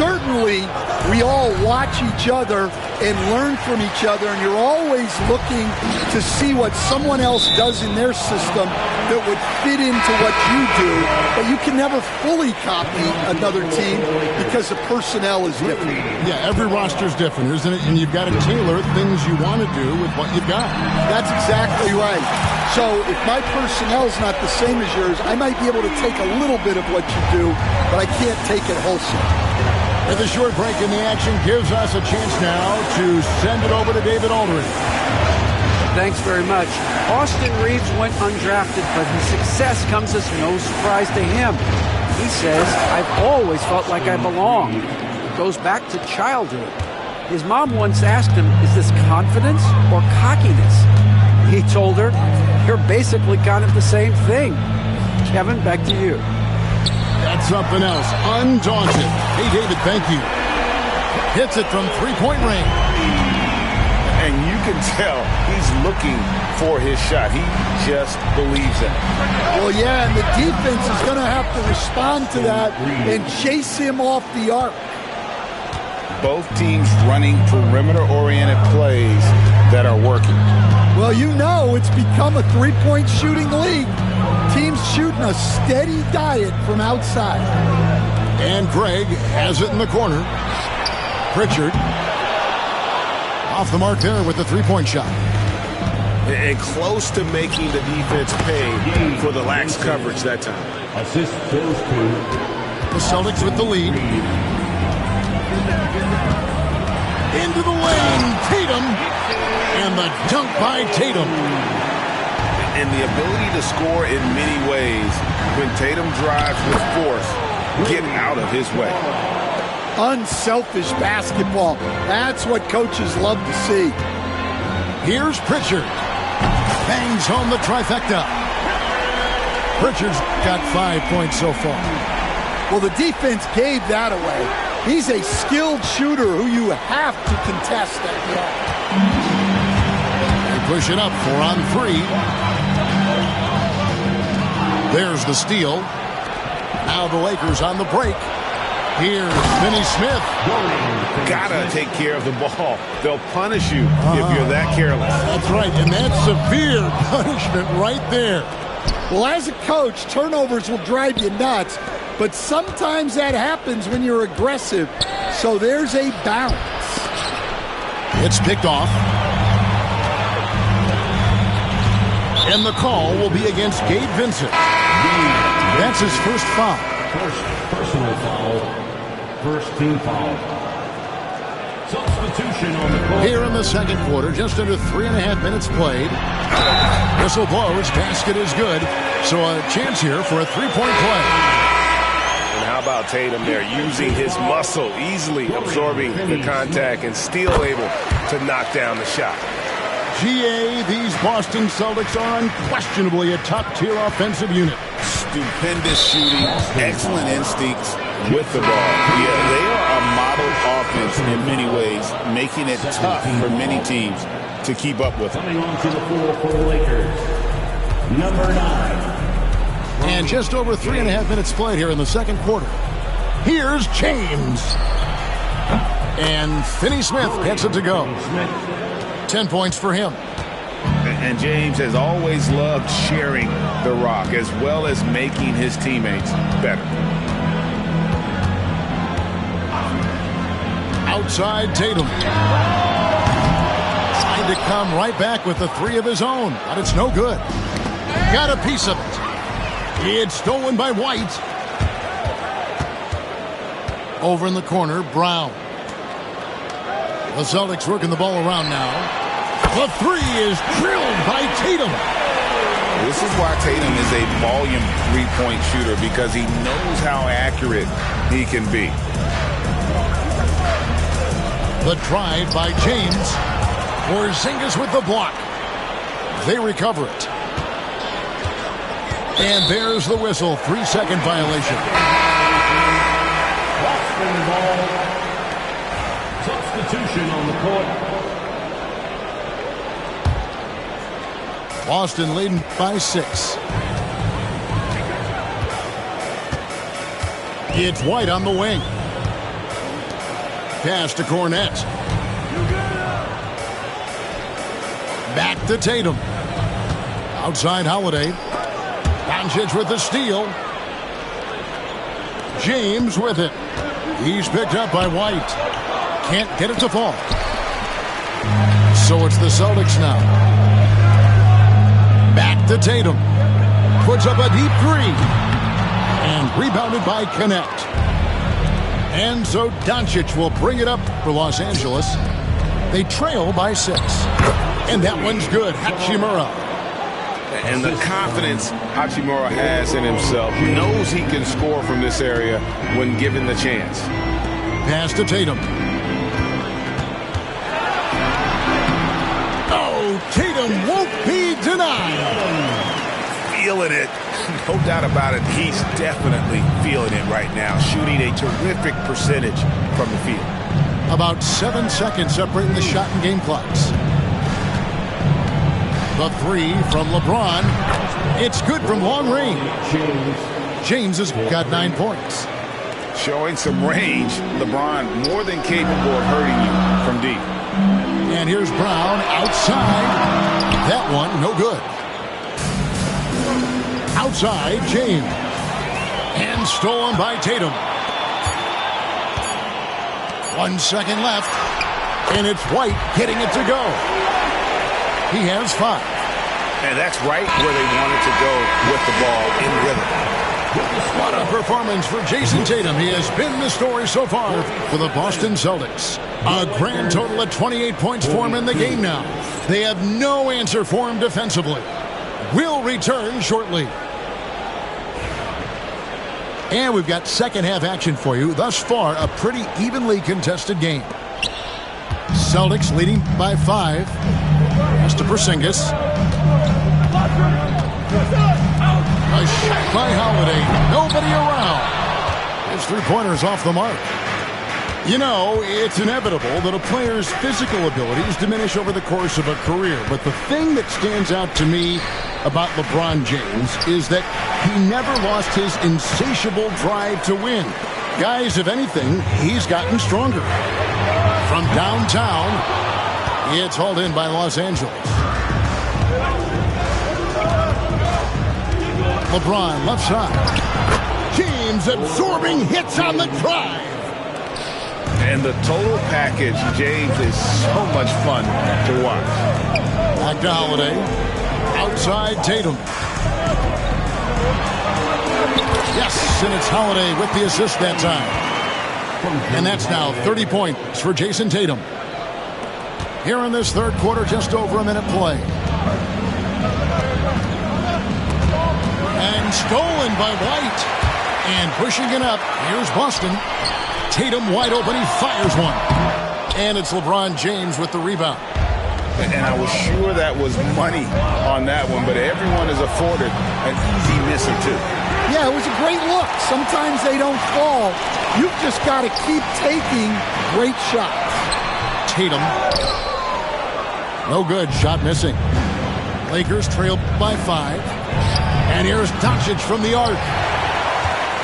Certainly, we all watch each other and learn from each other, and you're always looking to see what someone else does in their system that would fit into what you do, but you can never fully copy another team because the personnel is different. Yeah, every roster's different, isn't it? And you've got to tailor things you want to do with what you've got. That's exactly right. So if my personnel is not the same as yours, I might be able to take a little bit of what you do, but I can't take it wholesale. And the short break in the action gives us a chance now to send it over to David Aldridge. Thanks very much. Austin Reeves went undrafted, but his success comes as no surprise to him. He says, I've always felt like I belong. It goes back to childhood. His mom once asked him, is this confidence or cockiness? He told her, you're basically kind of the same thing. Kevin, back to you. That's something else. Undaunted. Hey, David, thank you. Hits it from three-point range. And you can tell he's looking for his shot. He just believes it. Well, yeah, and the defense is going to have to respond to that and chase him off the arc. Both teams running perimeter-oriented plays that are working. Well, you know it's become a three-point shooting league. Teams shooting a steady diet from outside. And Greg has it in the corner. Pritchard off the mark there with the three-point shot. And close to making the defense pay for the lax coverage that time. Assist goes to the Celtics with the lead. Into the lane, Tatum. And the dunk by Tatum. And the ability to score in many ways when Tatum drives with force, get out of his way. Unselfish basketball. That's what coaches love to see. Here's Pritchard. Bangs home the trifecta. Pritchard's got 5 points so far. Well, the defense gave that away. He's a skilled shooter who you have to contest at the arc. They push it up 4-on-3. There's the steal. Now the Lakers on the break. Here's Finney Smith. Gotta take care of the ball. They'll punish you if you're that careless. That's right, and that's severe punishment right there. Well, as a coach, turnovers will drive you nuts, but sometimes that happens when you're aggressive. So there's a bounce. It's picked off. And the call will be against Gabe Vincent. That's his first foul. First personal foul. First team foul. Substitution on the court. Here in the second quarter, just under 3.5 minutes played. Whistle blows, basket is good. So a chance here for a three-point play. And how about Tatum there, using his muscle, easily absorbing the contact and still able to knock down the shot. GA, these Boston Celtics are unquestionably a top-tier offensive unit. Stupendous shooting, excellent instincts with the ball. Yeah, they are a model offense in many ways, making it tough for many teams to keep up with them. Coming onto the floor for the Lakers, number 9. And just over 3.5 minutes played here in the second quarter. Here's James. And Finney Smith gets it to go. 10 points for him. And James has always loved sharing the rock as well as making his teammates better. Outside Tatum. Trying to come right back with the three of his own, but it's no good. Got a piece of it. It's stolen by White. Over in the corner, Brown. The Celtics working the ball around now. The three is drilled by Tatum. This is why Tatum is a volume three-point shooter, because he knows how accurate he can be. The drive by James. Porzingis with the block. They recover it. And there's the whistle. 3-second violation. Boston ball. Substitution on the court. Boston leading by 6. It's White on the wing. Pass to Cornette. Back to Tatum. Outside Holiday. Doncic with the steal. James with it. He's picked up by White. Can't get it to fall. So it's the Celtics now. Back to Tatum. Puts up a deep three. And rebounded by Connect. And so Doncic will bring it up for Los Angeles. They trail by 6. And that one's good. Hachimura. And the confidence Hachimura has in himself, knows he can score from this area when given the chance. Pass to Tatum. Oh, Tatum won't be denied. Feeling it. No doubt about it, he's definitely feeling it right now, shooting a terrific percentage from the field. About 7 seconds separating the shot and game clocks. The three from LeBron. It's good from long range. James has got 9 points. Showing some range, LeBron more than capable of hurting you from deep. And here's Brown outside. That one, no good. Outside, James. And stolen by Tatum. 1 second left. And it's White getting it to go. He has 5. And that's right where they wanted to go with the ball in rhythm. What a performance for Jason Tatum. He has been the story so far for the Boston Celtics. A grand total of 28 points for him in the game now. They have no answer for him defensively. Will return shortly. And we've got second half action for you. Thus far, a pretty evenly contested game. Celtics leading by 5. Pass to Porzingis. A shot by Holiday. Nobody around. His three-pointer's off the mark. You know, it's inevitable that a player's physical abilities diminish over the course of a career. But the thing that stands out to me about LeBron James is that he never lost his insatiable drive to win. Guys, if anything, he's gotten stronger. From downtown, it's hauled in by Los Angeles. LeBron, left side. James absorbing hits on the drive. And the total package, James, is so much fun to watch. Back to Holiday. Outside Tatum. Yes, and it's Holiday with the assist that time. And that's now 30 points for Jason Tatum. Here in this third quarter, just over a minute play. And stolen by White. And pushing it up, here's Boston. Tatum wide open, he fires one. And it's LeBron James with the rebound. And I was sure that was money on that one, but everyone is afforded an easy miss or two. Yeah, it was a great look. Sometimes they don't fall. You've just got to keep taking great shots. Tatum. No good, shot missing. Lakers trail by 5. And here's Doncic from the arc.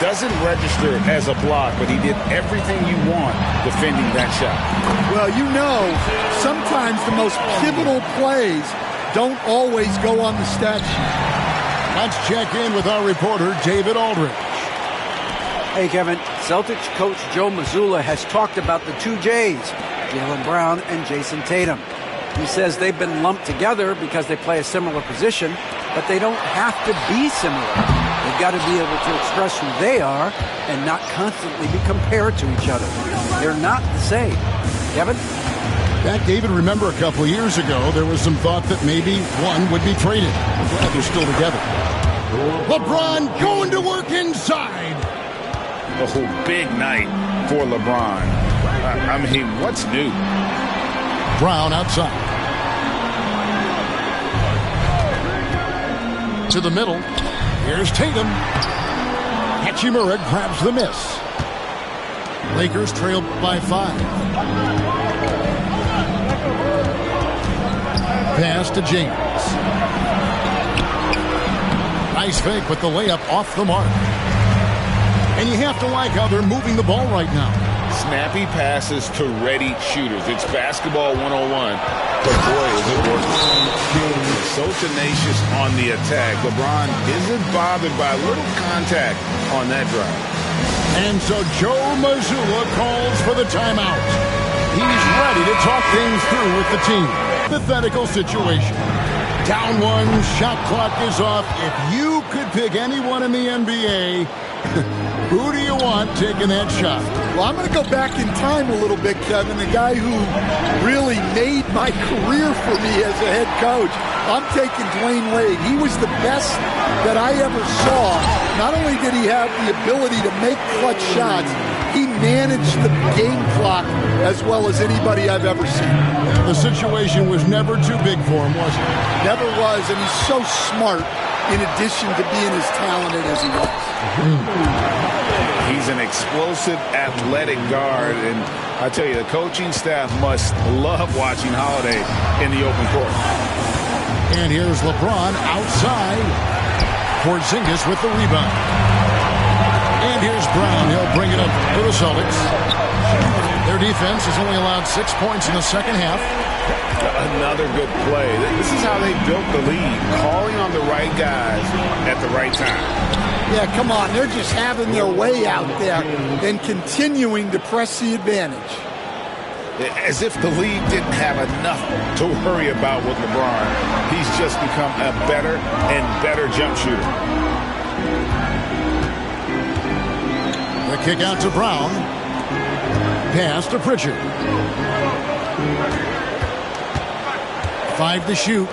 Doesn't register as a block, but he did everything you want defending that shot. Well, you know, sometimes the most pivotal plays don't always go on the stat sheet. Let's check in with our reporter, David Aldridge. Hey, Kevin. Celtics coach Joe Mazzulla has talked about the two J's, Jaylen Brown and Jason Tatum. He says they've been lumped together because they play a similar position, but they don't have to be similar. They've got to be able to express who they are and not constantly be compared to each other. They're not the same. Kevin? Back, David, remember a couple of years ago, there was some thought that maybe one would be traded. I'm glad they're still together. LeBron going to work inside. Oh, big night for LeBron. I mean, what's new? Brown outside. To the middle. Here's Tatum. Hachimura grabs the miss. Lakers trail by 5. Pass to James. Nice fake with the layup off the mark. And you have to like how they're moving the ball right now. Snappy passes to ready shooters. It's basketball 101. But boy, is it working. So tenacious on the attack. LeBron isn't bothered by a little contact on that drive. And so Joe Mazzulla calls for the timeout. He's ready to talk things through with the team. Hypothetical situation. Down 1, shot clock is off. If you could pick anyone in the NBA, who do you want taking that shot? Well, I'm going to go back in time a little bit, Kevin. The guy who really made my career for me as a head coach. I'm taking Dwayne Wade. He was the best that I ever saw. Not only did he have the ability to make clutch shots, he managed the game clock as well as anybody I've ever seen. The situation was never too big for him, was it? Never was, and he's so smart. in addition to being as talented as he was. He's an explosive, athletic guard, and I tell you, the coaching staff must love watching Holiday in the open court. And here's LeBron outside. Porzingis with the rebound. And here's Brown. He'll bring it up for the Celtics. Their defense has only allowed 6 points in the second half. Another good play. This is how they built the lead, calling on the right guys at the right time. Yeah, come on. They're just having their way out there and continuing to press the advantage. As if the league didn't have enough to worry about with LeBron. He's just become a better and better jump shooter. The kick out to Brown. Pass to Pritchard. 5 to shoot.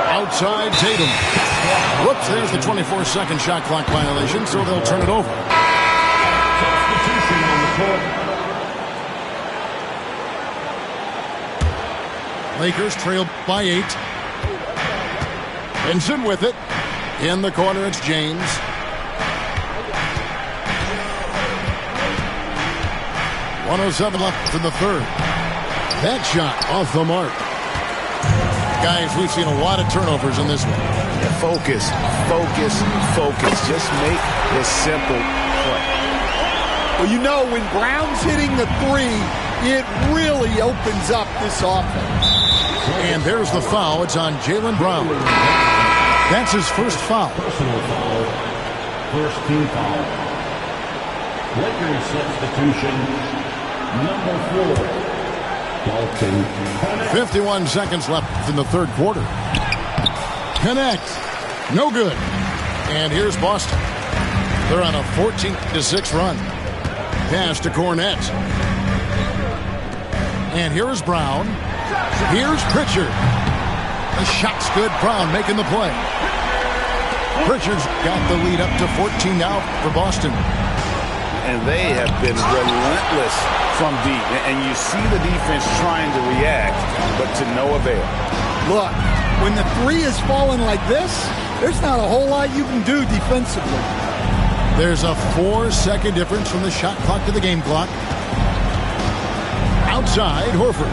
Outside Tatum. Whoops, there's the 24-second shot clock violation, so they'll turn it over. Substitution on the court. Lakers trail by 8. Benson with it. In the corner, it's James. .107 left in the third. That shot off the mark. Guys, we've seen a lot of turnovers in this one. Focus, focus, focus. Just make the simple play. Well, you know, when Brown's hitting the three, it really opens up this offense. And there's the foul. It's on Jaylen Brown. That's his first foul. Personal foul. First team foul. Lakers substitution. Number 4. Dalton. 51 seconds left in the third quarter. Connect. No good. And here's Boston. They're on a 14-6 run. Pass to Cornette. And here's Brown. Here's Pritchard. The shot's good. Brown making the play. Pritchard's got the lead up to 14 now for Boston. And they have been relentless from deep. And you see the defense trying to react, but to no avail. Look, when the three is falling like this, there's not a whole lot you can do defensively. There's a 4-second difference from the shot clock to the game clock. Outside, Horford.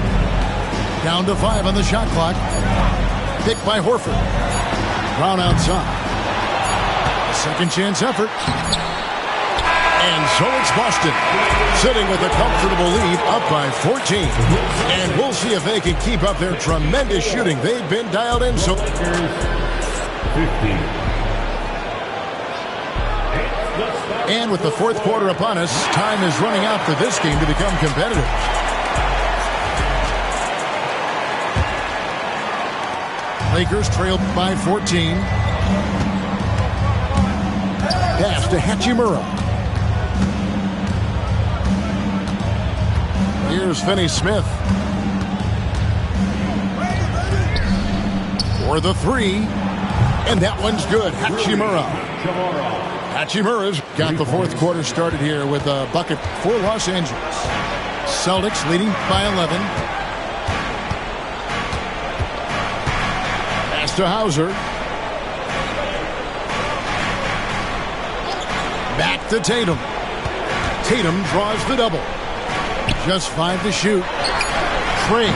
Down to 5 on the shot clock. Picked by Horford. Brown outside. A second chance effort. And so it's Boston, sitting with a comfortable lead, up by 14. And we'll see if they can keep up their tremendous shooting. They've been dialed in. So 50. And with the fourth quarter upon us, time is running out for this game to become competitive. Lakers trail by 14. Pass to Hachimura. Here's Finney-Smith. For the three. And that one's good. Hachimura. Hachimura's got the fourth quarter started here with a bucket for Los Angeles. Celtics leading by 11. Pass to Hauser. Back to Tatum. Tatum draws the double. Just 5 to shoot. Trey.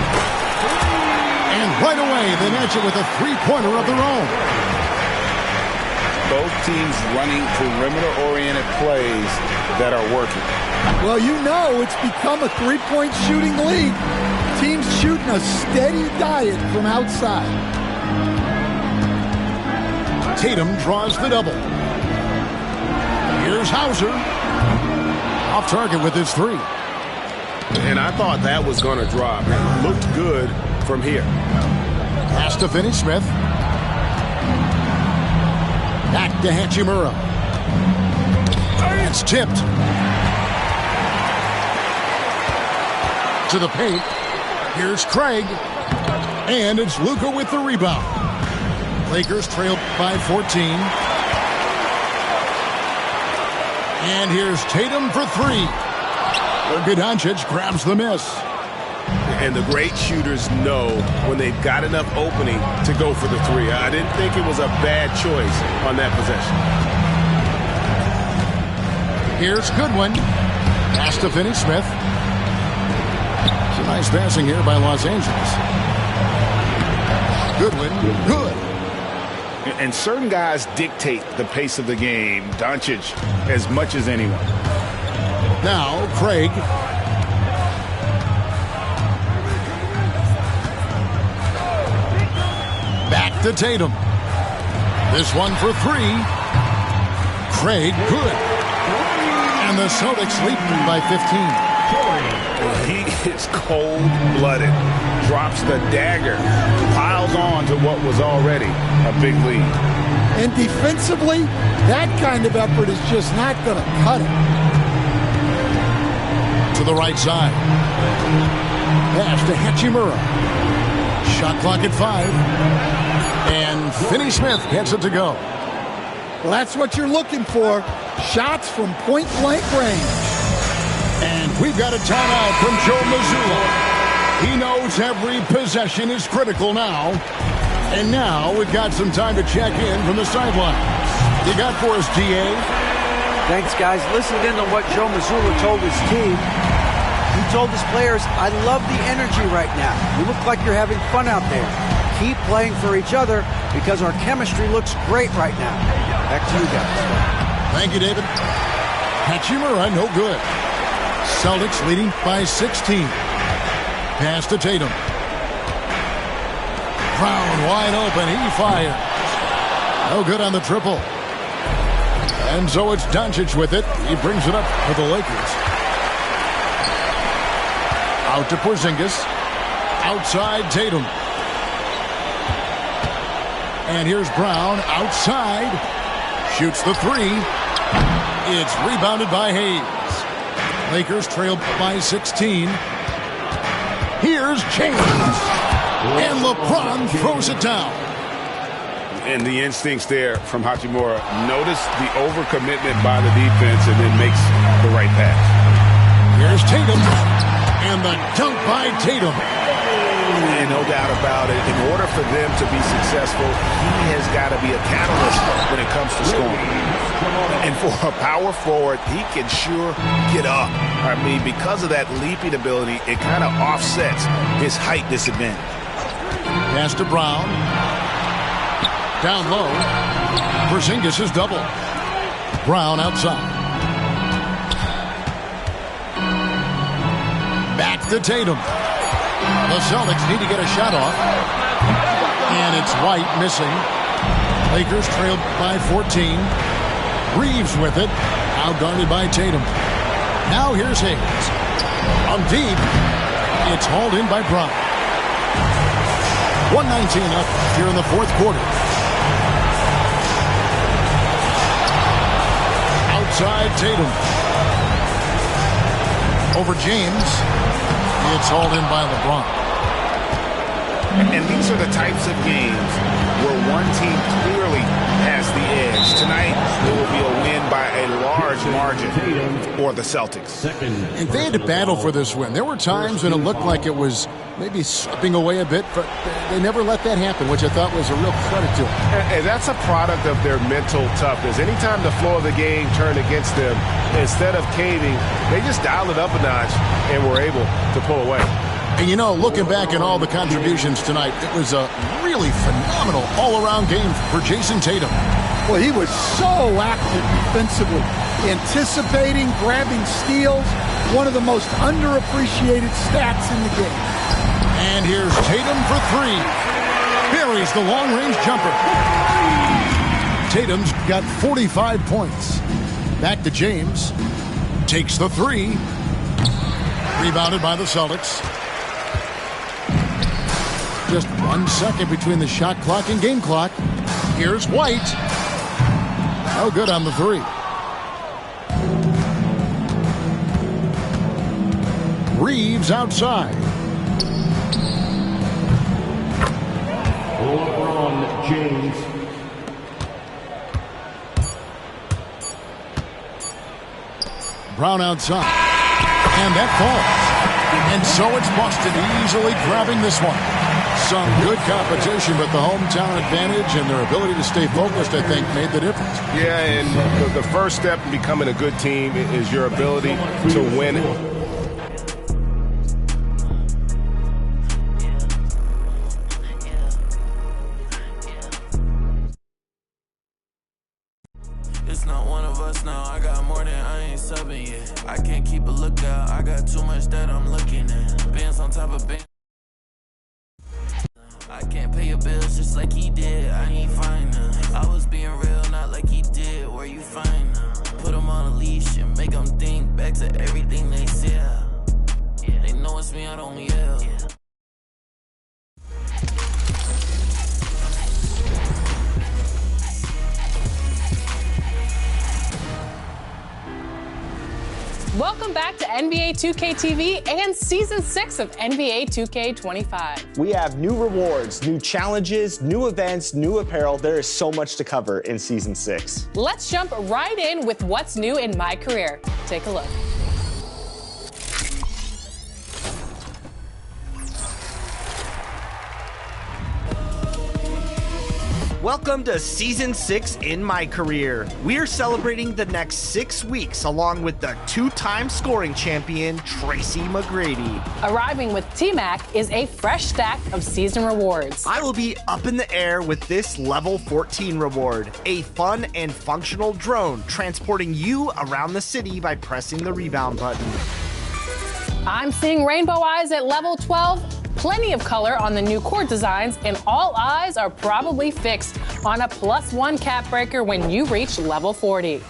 And right away, they match it with a three-pointer of their own. Both teams running perimeter-oriented plays that are working. Well, you know it's become a three-point shooting league. Teams shooting a steady diet from outside. Tatum draws the double. Here's Hauser. Off target with his three. And I thought that was going to drop. It looked good from here. Pass to Finney-Smith. Back to Hachimura. It's tipped. To the paint. Here's Craig. And it's Luka with the rebound. Lakers trail by 14. And here's Tatum for three. Luka Doncic grabs the miss. And the great shooters know when they've got enough opening to go for the three. I didn't think it was a bad choice on that possession. Here's Goodwin. Pass to Finney-Smith. It's a nice passing here by Los Angeles. Goodwin, good. And certain guys dictate the pace of the game. Doncic as much as anyone. Now, Craig. Back to Tatum. This one for three. Craig, good. And the Celtics lead by 15. He is cold-blooded. Drops the dagger. Piles on to what was already a big lead. And defensively, that kind of effort is just not going to cut it. To the right side. Pass to Hachimura. Shot clock at 5. And Finney-Smith gets it to go. Well, that's what you're looking for. Shots from point-blank range. And we've got a timeout from Joe Mazzulla. He knows every possession is critical now. And now we've got some time to check in from the sidelines. You got for us, GA? Thanks, guys. Listened in on what Joe Mazzulla told his team. He told his players, I love the energy right now. You look like you're having fun out there. Keep playing for each other because our chemistry looks great right now. Back to you guys. Thank you, David. Hachimura, no good. Celtics leading by 16. Pass to Tatum. Brown wide open. He fires. No good on the triple. And so it's Doncic with it. He brings it up for the Lakers. Out to Porzingis. Outside Tatum. And here's Brown outside. Shoots the three. It's rebounded by Hayes. Lakers trail by 16. Here's James. And LeBron throws it down. And the instincts there from Hachimura. Notice the overcommitment by the defense and then makes the right pass. Here's Tatum. And the dunk by Tatum. And no doubt about it, in order for them to be successful, he has got to be a catalyst when it comes to scoring. And for a power forward, he can sure get up. I mean, because of that leaping ability, it kind of offsets his height disadvantage. Pass to Brown. Down low. Porzingis is double. Brown outside. Back to Tatum. The Celtics need to get a shot off. And it's White missing. Lakers trailed by 14. Reeves with it. Outguarded by Tatum. Now here's Hayes. On deep. It's hauled in by Brown. 1:19 left here in the fourth quarter. Outside Tatum. Over James. It's hauled in by LeBron. And these are the types of games where one team clearly has the edge. Tonight, it will be a win by a large margin for the Celtics. And they had to battle for this win. There were times when it looked like it was maybe slipping away a bit, but they never let that happen, which I thought was a real credit to them. And that's a product of their mental toughness. Anytime the flow of the game turned against them, instead of caving, they just dialed it up a notch and were able to pull away. And, you know, looking back at all the contributions tonight, it was a really phenomenal all-around game for Jason Tatum. Well, he was so active defensively, anticipating, grabbing steals, one of the most underappreciated stats in the game. And here's Tatum for three. Buries the long-range jumper. Tatum's got 45 points. Back to James. Takes the three. Rebounded by the Celtics. Just 1 second between the shot clock and game clock. Here's White. No good on the three. Reeves outside. LeBron James. Brown outside. And that falls. And so it's Boston easily grabbing this one. Some good competition, but the hometown advantage and their ability to stay focused, I think, made the difference. Yeah, and the first step in becoming a good team is your ability to win it. It's not one of us now. I got more than I ain't subbing yet. I can't keep a lookout. I got too much that I'm looking at. Bands on top of bands. I can't pay your bills just like he did. I ain't fine now. I was being real, not like he did. Where you find now? Put him on a leash and make him think back to everything they said. They know it's me, I don't yell. Welcome back to NBA 2K TV and Season 6 of NBA 2K25. We have new rewards, new challenges, new events, new apparel. There is so much to cover in Season 6. Let's jump right in with what's new in my career. Take a look. Welcome to Season 6 in my career. We're celebrating the next 6 weeks along with the two-time scoring champion, Tracy McGrady. Arriving with T-Mac is a fresh stack of season rewards. I will be up in the air with this level 14 reward, a fun and functional drone transporting you around the city by pressing the rebound button. I'm seeing rainbow eyes at level 12. Plenty of color on the new court designs, and all eyes are probably fixed on a +1 cap breaker when you reach level 40.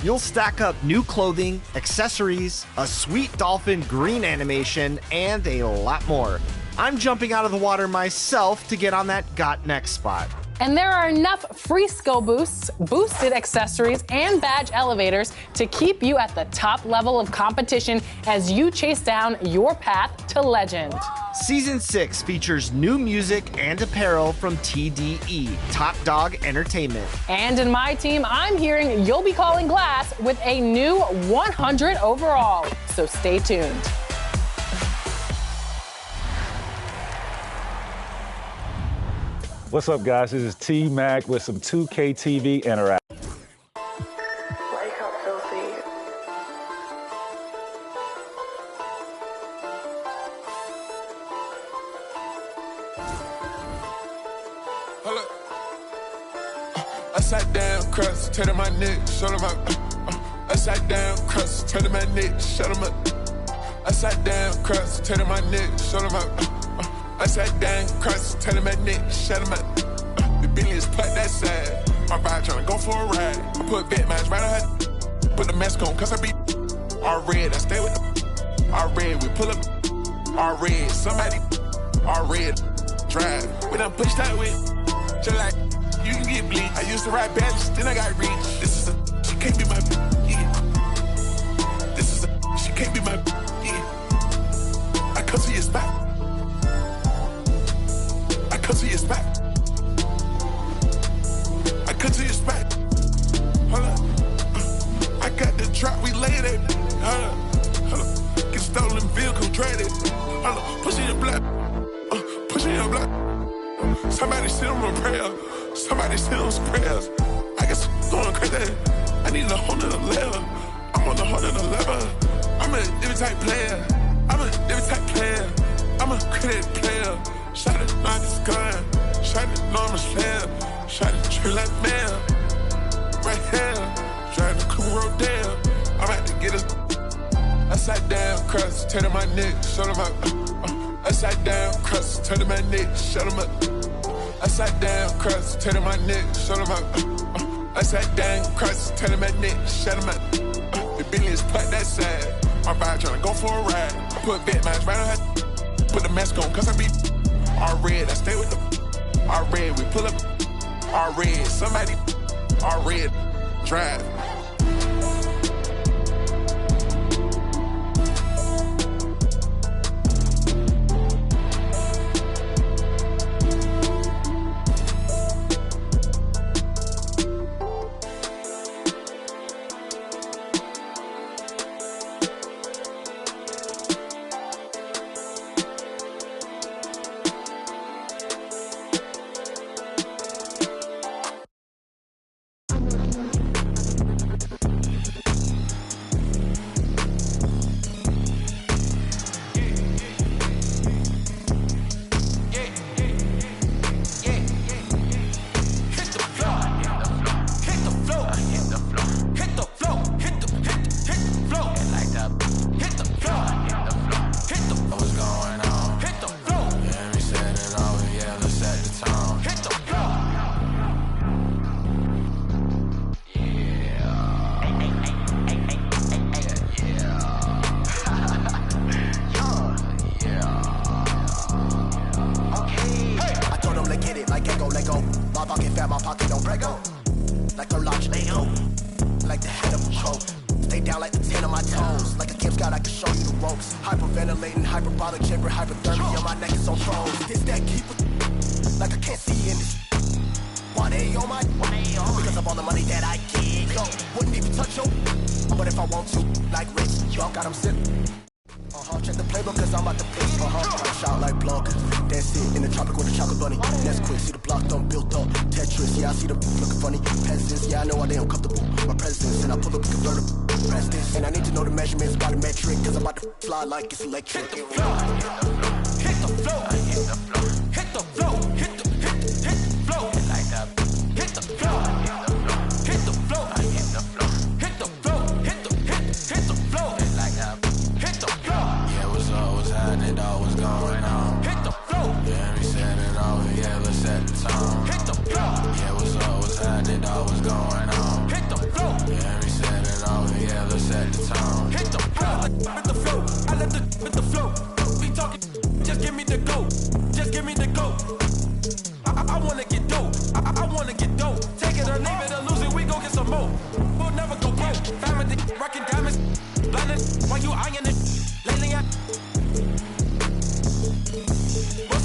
You'll stack up new clothing, accessories, a sweet dolphin green animation, and a lot more. I'm jumping out of the water myself to get on that got next spot. And there are enough free skill boosts, boosted accessories, and badge elevators to keep you at the top level of competition as you chase down your path to legend. Season 6 features new music and apparel from TDE, Top Dog Entertainment. And in my team, I'm hearing you'll be calling glass with a new 100 overall. So stay tuned. What's up, guys? This is T-Mac with some 2K TV Interact. Upside down crust, turn to my neck, shut him up. Upside down crust, turn to my neck, shut him up. Upside down crust, turn to my neck, shut him up. Upside down crust, turn to my neck, shut him up. The Bentley is put that side. My bride tryna go for a ride. I put vet match right on her. Put the mask on, cause I be all red. I stay with the all red. We pull up all red. Somebody all red. Drive. We done pushed that way. Just like you can get bleach. I used to ride badges, then I got reach. This is a, she can't be my, yeah. This is a, she can't be my, yeah. I come to your spot. I come to your spot. I come to your spot. Hold up. I got the drop, we laid it. Hold up. Get stolen vehicle, trade it. Hold up. Push in your block. Push in your block. Somebody send them a prayer. Somebody send them some prayers. I guess going crazy. I need a whole nother level. I'm on a whole nother level. I'm a every type player. I'm a every type player. I'm a credit player. Shot it, not this gun. Shot it, normal slayer. Shot it, true like mail. Right here. Driving the cool road down. I'm about to get us. Upside down, crust, turn to my neck, shut him up. Upside down, crust, turn to my neck, shut him up. Upside down, crust, turn to my neck, shut him up. Upside down, crust, turn to my neck, shut him up. The Bentley is put that side. My bride tryna go for a ride. I put vet match right on her. Put the mask on, cause I be all red. I stay with the all red. We pull up all red. Somebody all red. Drive. hyperventilating, hyperbolic chamber, hypothermia. My neck is on froze. This that keeper, like I can't see in this. Why they on my? Because of all the money that I get. Yo, wouldn't even touch you, but if I want to, like Rich, y'all got 'em sipping. Check the playbook cause I'm about to pitch. Shout like Blanca. That's it in the tropic with a chocolate bunny. That's quick, see the block done built up. Tetris, yeah, I see the looking funny. Peasants, yeah, I know why they uncomfortable. My presence, and I pull up a convertible. Press this, and I need to know the measurements by the metric. Cause I'm about to fly like it's electric. Hit the flow, hit the flow, hit the flow, hit the flow, hit the flow, like that. Hit the flow, hit the flow, hit the flow, hit the flow, hit the flow, like that. It all was going on. Hit the flow. Yeah, we said it all. Yeah, let's set the tone. Hit the flow. Yeah, what's all was happening? All was going on. Hit the flow. Yeah, we said it all. Yeah, let's set the tone. Hit the flow. With the flow. I let the with the flow. Be talking. Just give me the go. Just give me the go. I wanna get dope. I wanna get dope. Take it or leave it or lose it. We gon' get some more. We'll never go broke. Family rocking diamonds. Blinded while you eyeing it. Lately I.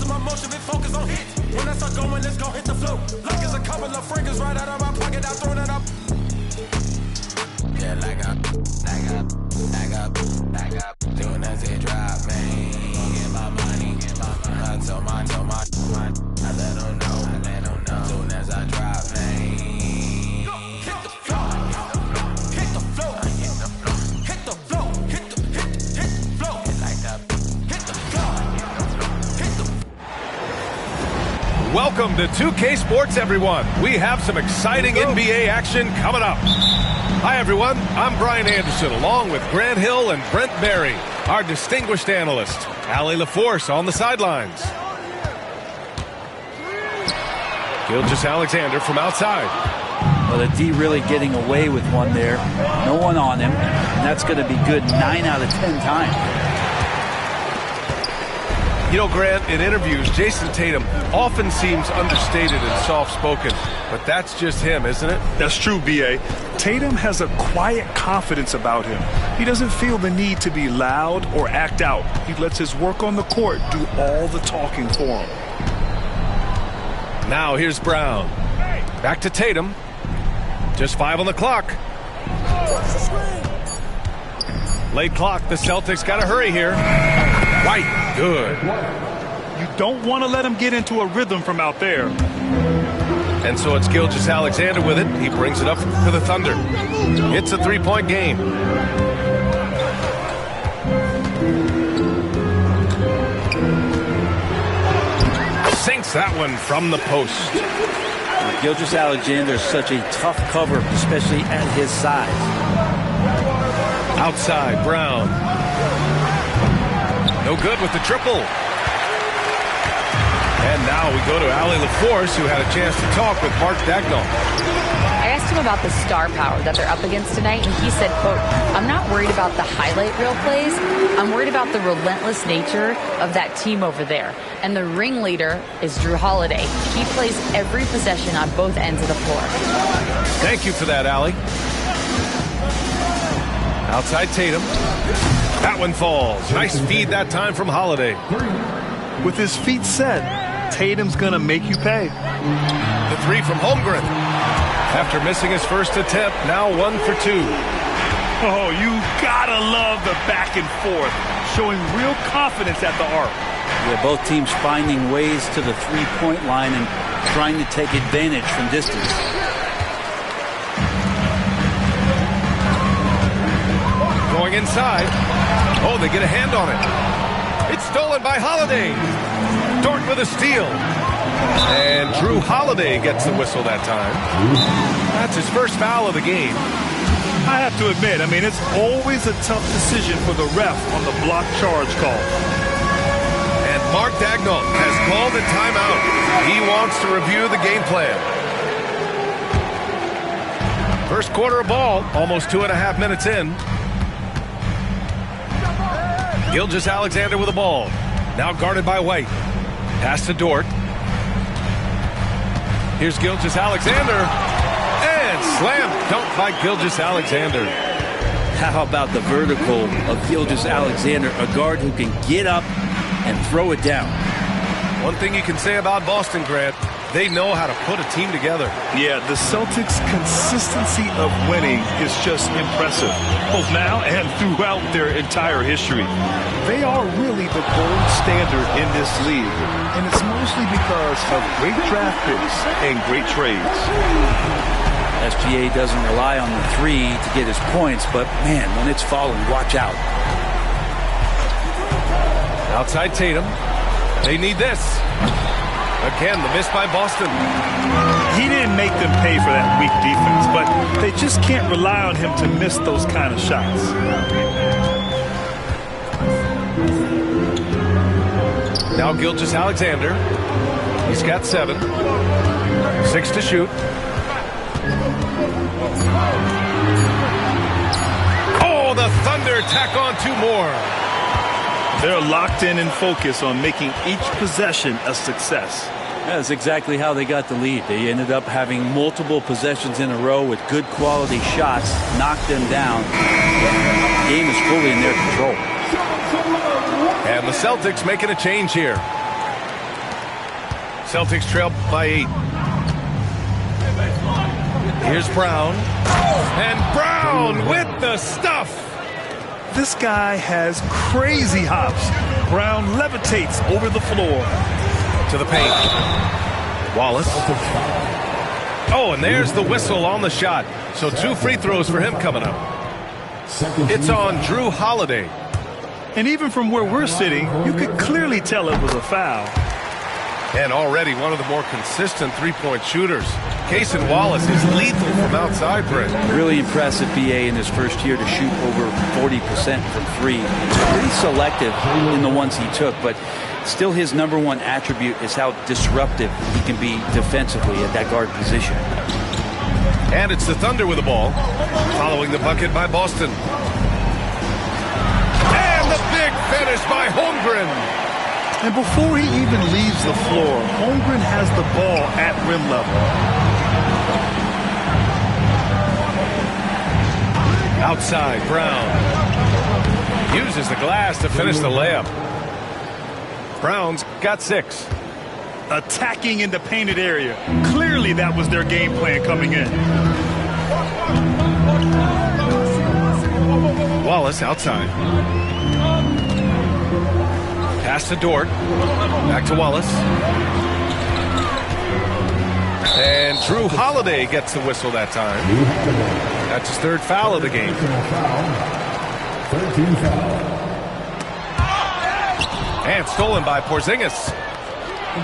My motion been focused on hits. When I start going, let's go hit the flow. Like it's a couple of fingers right out of my pocket, I'm throwing it up. Yeah, like up. Doing as it drop, man. Get my money. I told my. I let them know. Soon as I drop, man. Hit the flow. Hit the flow. Hit the flow. Hit the flow. Hit the flow. Like that. Hit the flow. Welcome to 2K Sports, everyone. We have some exciting NBA action coming up. Hi, everyone. I'm Brian Anderson, along with Grant Hill and Brent Berry, our distinguished analyst. Allie LaForce on the sidelines. Gilgeous-Alexander from outside. Well, the D really getting away with one there. No one on him, and that's going to be good 9 out of 10 times. You know, Grant, in interviews, Jason Tatum often seems understated and soft-spoken, but that's just him, isn't it? That's true, B.A. Tatum has a quiet confidence about him. He doesn't feel the need to be loud or act out. He lets his work on the court do all the talking for him. Now here's Brown. Back to Tatum. Just 5 on the clock. Late clock, the Celtics got to hurry here. White, good. You don't want to let him get into a rhythm from out there. And so it's Gilgeous-Alexander with it. He brings it up for the Thunder. It's a 3-point game. Sinks that one from the post. Gilgeous-Alexander is such a tough cover, especially at his size. Outside, Brown. No good with the triple. And now we go to Allie LaForce, who had a chance to talk with Mark Daigneault. I asked him about the star power that they're up against tonight, and he said, quote, I'm not worried about the highlight reel plays. I'm worried about the relentless nature of that team over there. And the ringleader is Jrue Holiday. He plays every possession on both ends of the floor. Thank you for that, Allie. Outside Tatum. That one falls. Nice feed that time from Holiday. With his feet set, Tatum's going to make you pay. The 3 from Holmgren. After missing his first attempt, now 1 for 2. Oh, you gotta love the back and forth, showing real confidence at the arc. Yeah, both teams finding ways to the three-point line and trying to take advantage from distance. Going inside. Oh, they get a hand on it. It's stolen by Holiday. Dort with a steal. And Jrue Holiday gets the whistle that time. That's his first foul of the game. I have to admit, it's always a tough decision for the ref on the block charge call. And Mark Daigneault has called a timeout. He wants to review the game plan. First quarter of ball, almost 2.5 minutes in. Gilgeous-Alexander with the ball. Now guarded by White. Pass to Dort. Here's Gilgeous-Alexander. And slam dunk by Gilgeous-Alexander. how about the vertical of Gilgeous-Alexander, a guard who can get up and throw it down. One thing you can say about Boston, Grant, they know how to put a team together. Yeah, the Celtics' consistency of winning is just impressive, both now and throughout their entire history. They are really the gold standard in this league, and it's mostly because of great draft picks and great trades. SGA doesn't rely on the three to get his points, but man, when it's falling, watch out. Outside Tatum. They need this. Again, the miss by Boston. He didn't make them pay for that weak defense, but they just can't rely on him to miss those kind of shots. Now Gilgeous-Alexander. He's got 7. 6 to shoot. Oh, the Thunder tack on 2 more. They're locked in and focused on making each possession a success. That's exactly how they got the lead. They ended up having multiple possessions in a row with good quality shots, knocked them down. The game is fully in their control. And the Celtics making a change here. Celtics trail by 8. Here's Brown. And Brown with the stuff. This guy has crazy hops. Brown levitates over the floor. To the paint. Wallace. Oh, and there's the whistle on the shot. So 2 free throws for him coming up. It's on Drew Holiday. And even from where we're sitting, you could clearly tell it was a foul. And already one of the more consistent three-point shooters. Cason Wallace is lethal from outside, Brent. Really impressive BA in his first year to shoot over 40% from 3. Pretty selective in the ones he took, but still his number one attribute is how disruptive he can be defensively at that guard position. And it's the Thunder with the ball, following the bucket by Boston. And the big finish by Holmgren. And before he even leaves the floor, Holmgren has the ball at rim level. Outside, Brown uses the glass to finish the layup. Brown's got 6. Attacking in the painted area. Clearly that was their game plan coming in. Wallace outside. Pass to Dort. Back to Wallace. And Drew Holiday gets the whistle that time. That's his 3rd foul of the game. 13 foul. And stolen by Porzingis.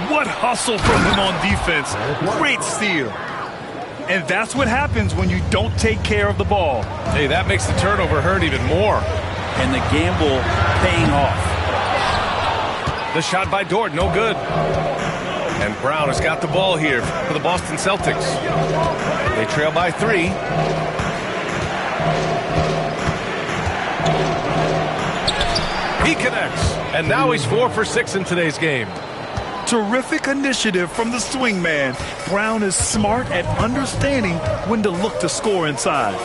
What hustle from him on defense. Great steal. And that's what happens when you don't take care of the ball. Hey, that makes the turnover hurt even more. And the gamble paying off. The shot by Dort, no good. And Brown has got the ball here for the Boston Celtics. They trail by 3. He connects. And now he's 4 for 6 in today's game. Terrific initiative from the swing man. Brown is smart at understanding when to look to score inside.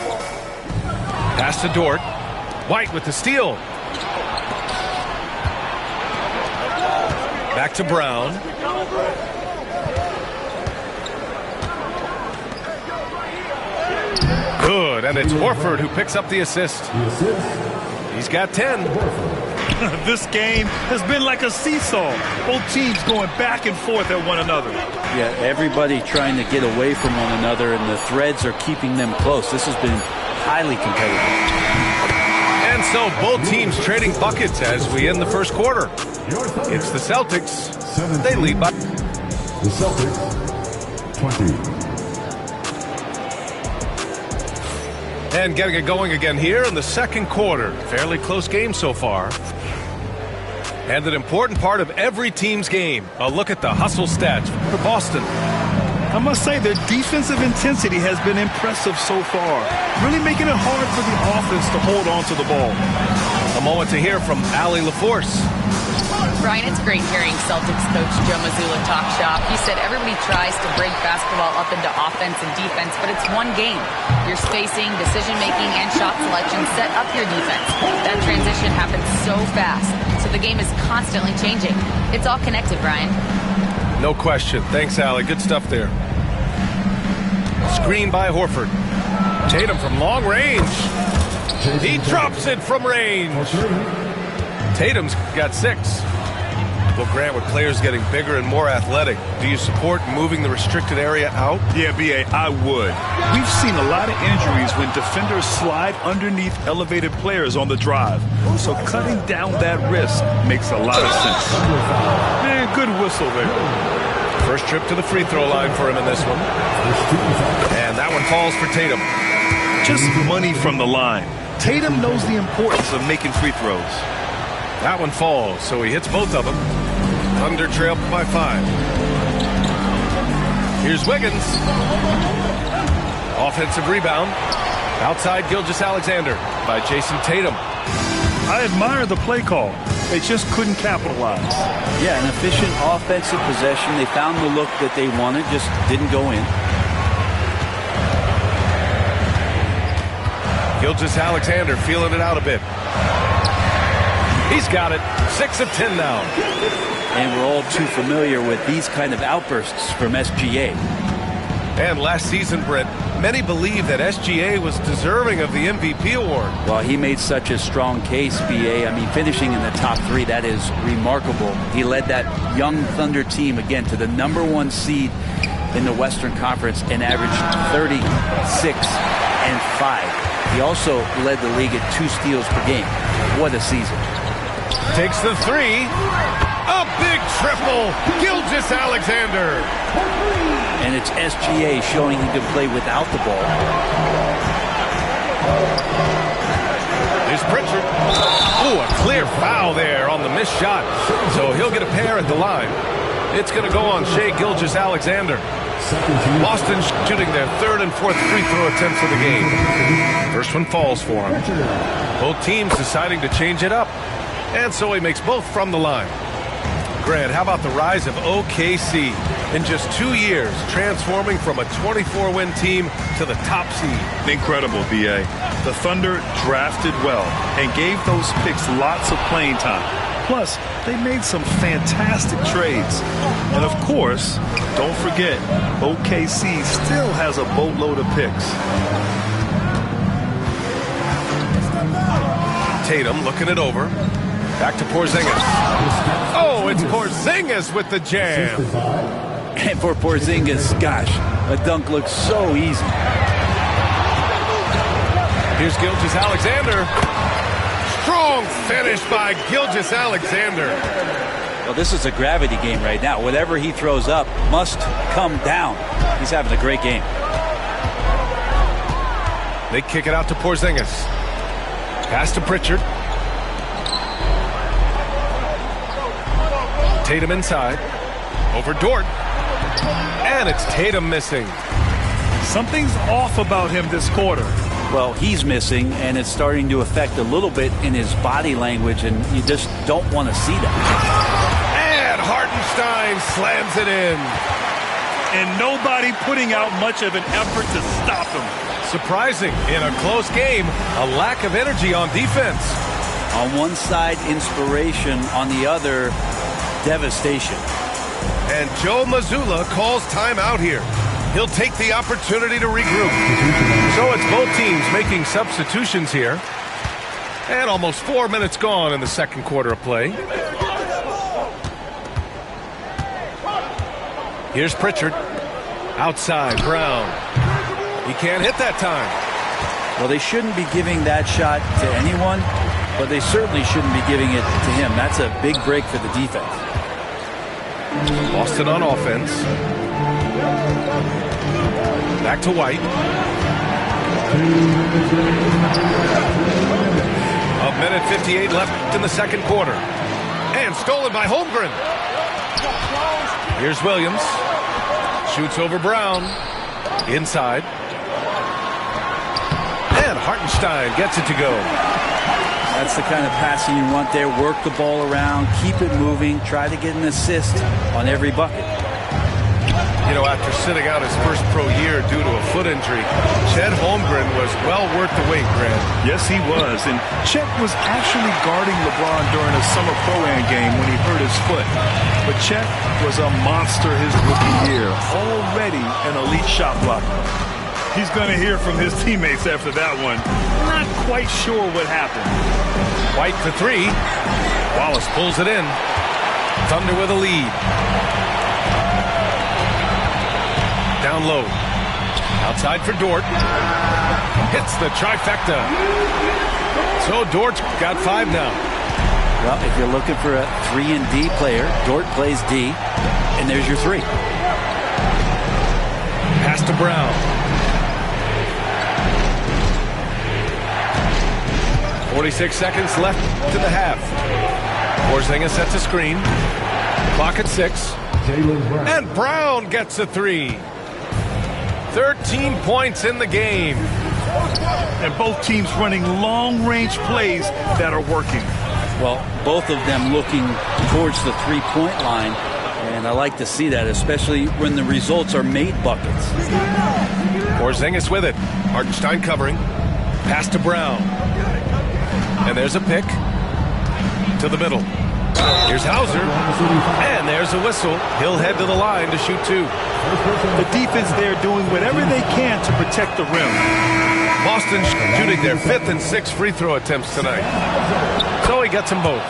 Pass to Dort. White with the steal. Back to Brown. Good, and it's Horford who picks up the assist. He's got 10. This game has been like a seesaw. Both teams going back and forth at one another. Yeah, everybody trying to get away from one another, and the threads are keeping them close. This has been highly competitive. And so both teams trading buckets as we end the first quarter. It's the Celtics. They lead by. The Celtics, 20. And getting it going again here in the second quarter. Fairly close game so far. And an important part of every team's game. A look at the hustle stats for Boston. I must say their defensive intensity has been impressive so far. Really making it hard for the offense to hold on to the ball. A moment to hear from Allie LaForce. Brian, it's great hearing Celtics coach Joe Mazzulla talk shop. He said everybody tries to break basketball up into offense and defense, but it's one game. Your spacing, decision-making, and shot selection set up your defense. That transition happens so fast, so the game is constantly changing. It's all connected, Brian. No question. Thanks, Allie. Good stuff there. Screen by Horford. Tatum from long range. He drops it from range. Tatum's got 6. Well, Grant, with players getting bigger and more athletic, do you support moving the restricted area out? Yeah, B.A., I would. We've seen a lot of injuries when defenders slide underneath elevated players on the drive. So cutting down that risk makes a lot of sense. Man, good whistle there. First trip to the free throw line for him in this one. And that one falls for Tatum. Just money from the line. Tatum knows the importance of making free throws. That one falls, so he hits both of them. Thunder trail by 5. Here's Wiggins. Offensive rebound. Outside Gilgeous-Alexander by Jason Tatum. I admire the play call. They just couldn't capitalize. Yeah, an efficient offensive possession. They found the look that they wanted, just didn't go in. Gilgeous-Alexander feeling it out a bit. He's got it. 6 of 10 now. And we're all too familiar with these kind of outbursts from SGA. And last season, Brent, many believe that SGA was deserving of the MVP award. Well, he made such a strong case, B.A. I mean, finishing in the top 3, that is remarkable. He led that young Thunder team, again, to the #1 seed in the Western Conference and averaged 36 and 5. He also led the league at 2 steals per game. What a season. Takes the 3. A big triple. Gilgeous-Alexander. And it's SGA showing he can play without the ball. Here's Pritchard. Ooh, a clear foul there on the missed shot. So he'll get a pair at the line. It's going to go on Shai Gilgeous-Alexander. Boston shooting their 3rd and 4th free throw attempts of the game. First one falls for him. Both teams deciding to change it up. And so he makes both from the line. Grant, how about the rise of OKC? In just 2 years, transforming from a 24-win team to the top seed. Incredible, B.A. The Thunder drafted well and gave those picks lots of playing time. Plus, they made some fantastic trades. And of course, don't forget, OKC still has a boatload of picks. Tatum looking it over. Back to Porzingis. Oh, it's Porzingis with the jam. And for Porzingis, gosh, a dunk looks so easy. Here's Gilgeous-Alexander. Strong finish by Gilgeous-Alexander. Well, this is a gravity game right now. Whatever he throws up must come down. He's having a great game. They kick it out to Porzingis. Pass to Pritchard. Tatum inside. Over Dort. And it's Tatum missing. Something's off about him this quarter. Well, he's missing, and it's starting to affect a little bit in his body language, and you just don't want to see that. And Hartenstein slams it in. And nobody putting out much of an effort to stop him. Surprising, in a close game, a lack of energy on defense. On one side, inspiration. On the other, devastation. And Joe Mazzulla calls timeout here. He'll take the opportunity to regroup. So it's both teams making substitutions here. And almost 4 minutes gone in the second quarter of play. Here's Pritchard. Outside, Brown. He can't hit that time. Well, they shouldn't be giving that shot to anyone, but they certainly shouldn't be giving it to him. That's a big break for the defense. Boston on offense. Back to White. A minute 58 left in the second quarter. And stolen by Holmgren. Here's Williams. Shoots over Brown. Inside. And Hartenstein gets it to go. That's the kind of passing you want there. Work the ball around, keep it moving, try to get an assist on every bucket. You know, after sitting out his first pro year due to a foot injury, Chet Holmgren was well worth the wait, Grant. Yes, he was. And Chet was actually guarding LeBron during a summer Pro-Am game when he hurt his foot. But Chet was a monster his rookie year, already an elite shot blocker. He's going to hear from his teammates after that one. Not quite sure what happened. White for three. Wallace pulls it in. Thunder with a lead. Down low. Outside for Dort. Hits the trifecta. So Dort's got 5 now. Well, if you're looking for a 3 and D player, Dort plays D, and there's your 3. Pass to Brown. 46 seconds left to the half. Porzingis sets a screen. Clock at 6. And Brown gets a 3. 13 points in the game. And both teams running long-range plays that are working. Well, both of them looking towards the three-point line, and I like to see that, especially when the results are made buckets. Porzingis with it. Hartenstein covering. Pass to Brown. And there's a pick to the middle. Here's Hauser. And there's a whistle. He'll head to the line to shoot 2. The defense there doing whatever they can to protect the rim. Boston shooting their 5th and 6th free throw attempts tonight. So he gets them both.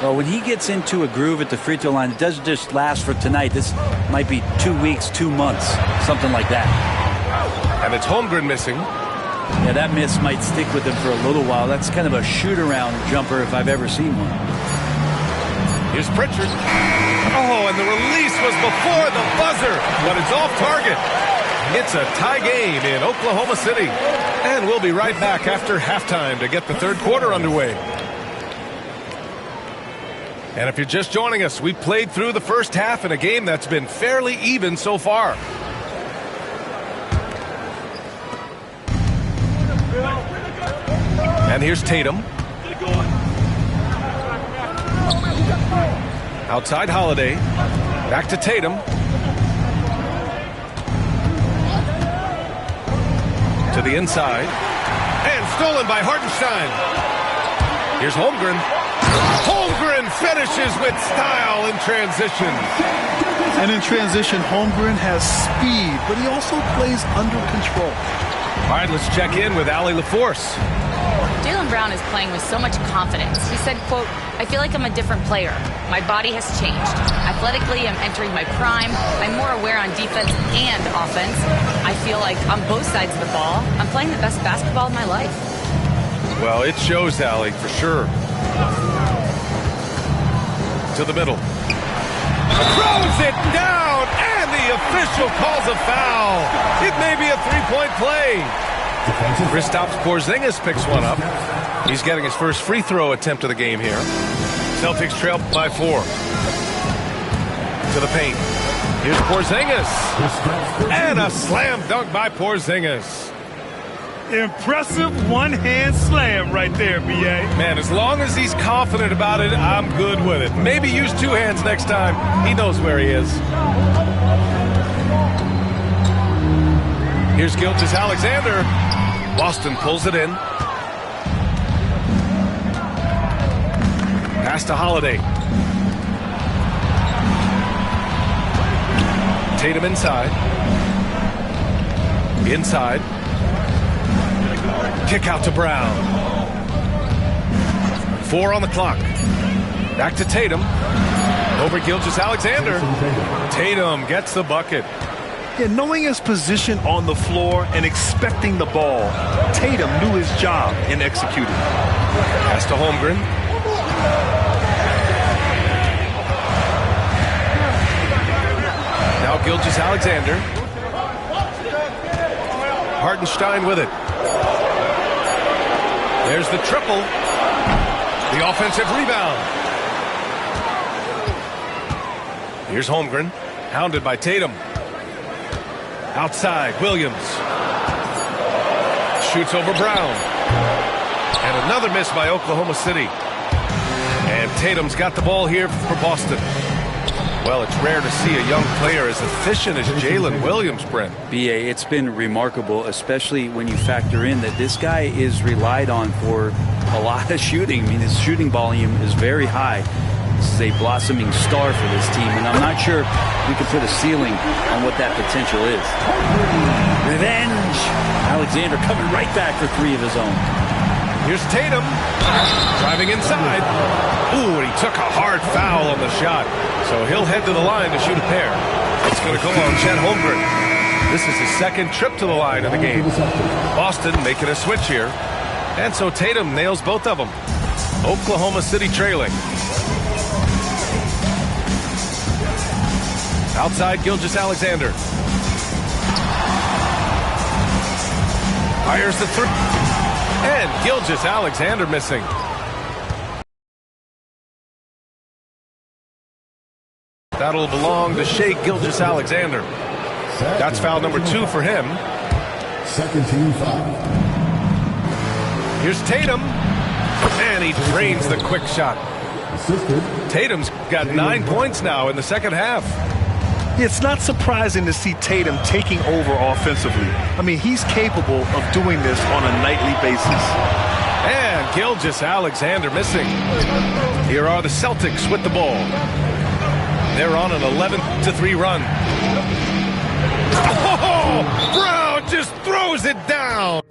Well, when he gets into a groove at the free throw line, it doesn't just last for tonight. This might be 2 weeks, 2 months, something like that. And it's Holmgren missing. Yeah, that miss might stick with him for a little while. That's kind of a shoot-around jumper if I've ever seen one. Here's Pritchard. Oh, and the release was before the buzzer, but it's off target. It's a tie game in Oklahoma City. And we'll be right back after halftime to get the third quarter underway. And if you're just joining us, we played through the first half in a game that's been fairly even so far. And here's Tatum. Outside Holiday. Back to Tatum. To the inside. And stolen by Hartenstein. Here's Holmgren. Holmgren finishes with style in transition. And in transition, Holmgren has speed, but he also plays under control. All right, let's check in with Allie LaForce. Jaylen Brown is playing with so much confidence. He said, quote, "I feel like I'm a different player. My body has changed. Athletically, I'm entering my prime. I'm more aware on defense and offense. I feel like on both sides of the ball, I'm playing the best basketball of my life." Well, it shows, Allie, for sure. To the middle. Throws it down, and the official calls a foul. It may be a three-point play. Kristaps Porzingis picks one up. He's getting his first free throw attempt of the game here. Celtics trail by 4. To the paint. Here's Porzingis. And a slam dunk by Porzingis. Impressive one-hand slam right there, B.A. Man, as long as he's confident about it, I'm good with it. Maybe use 2 hands next time. He knows where he is. Here's Gilgeous-Alexander. Boston pulls it in. Pass to Holiday. Tatum inside. Inside. Kick out to Brown. 4 on the clock. Back to Tatum. Over Gilgeous-Alexander. Tatum gets the bucket. Yeah, knowing his position on the floor and expecting the ball, Tatum knew his job in executing. Pass to Holmgren. Now Gilgeous-Alexander. Hartenstein with it. There's the triple. The offensive rebound. Here's Holmgren. Hounded by Tatum. Outside, Williams. Shoots over Brown. And another miss by Oklahoma City. And Tatum's got the ball here for Boston. Well, it's rare to see a young player as efficient as Jalen Williams, Brent. B.A., it's been remarkable, especially when you factor in that this guy is relied on for a lot of shooting. I mean, his shooting volume is very high. This is a blossoming star for this team, and I'm not sure we can put a ceiling on what that potential is. Revenge! Alexander coming right back for 3 of his own. Here's Tatum, driving inside. Ooh, and he took a hard foul on the shot. So he'll head to the line to shoot a pair. It's going to go on Chet Holmgren. This is his second trip to the line of the game. Boston making a switch here. And so Tatum nails both of them. Oklahoma City trailing. Outside, Gilgeous-Alexander. Fires the 3. And Gilgeous-Alexander missing. That'll belong to Shai Gilgeous-Alexander. That's foul number 2 for him. Second team foul. Here's Tatum. And he drains the quick shot. Tatum's got 9 points now in the second half. It's not surprising to see Tatum taking over offensively. I mean, he's capable of doing this on a nightly basis. And Gilgeous-Alexander missing. Here are the Celtics with the ball. They're on an 11-3 run. Oh, Brown just throws it down.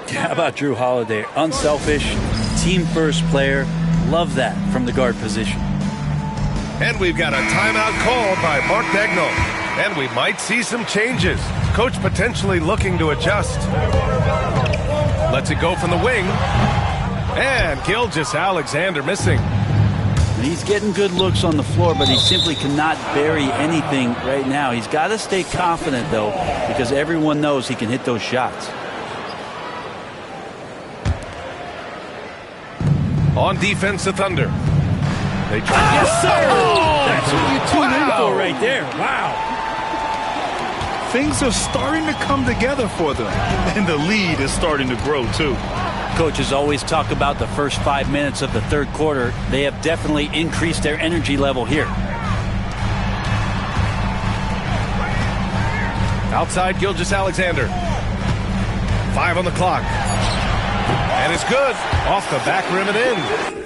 How about Drew Holiday? Unselfish, team-first player. Love that from the guard position. And we've got a timeout called by Mark Daigneault. And we might see some changes. Coach potentially looking to adjust. Lets it go from the wing. And Gilgeous-Alexander missing. He's getting good looks on the floor, but he simply cannot bury anything right now. He's got to stay confident, though, because everyone knows he can hit those shots. On defense, the Thunder. They try. Yes, sir! That's what you tune in for right there. Wow. Things are starting to come together for them, and the lead is starting to grow, too. Coaches always talk about the first 5 minutes of the third quarter. They have definitely increased their energy level here. Outside, Gilgeous-Alexander. 5 on the clock. And it's good. Off the back rim and in.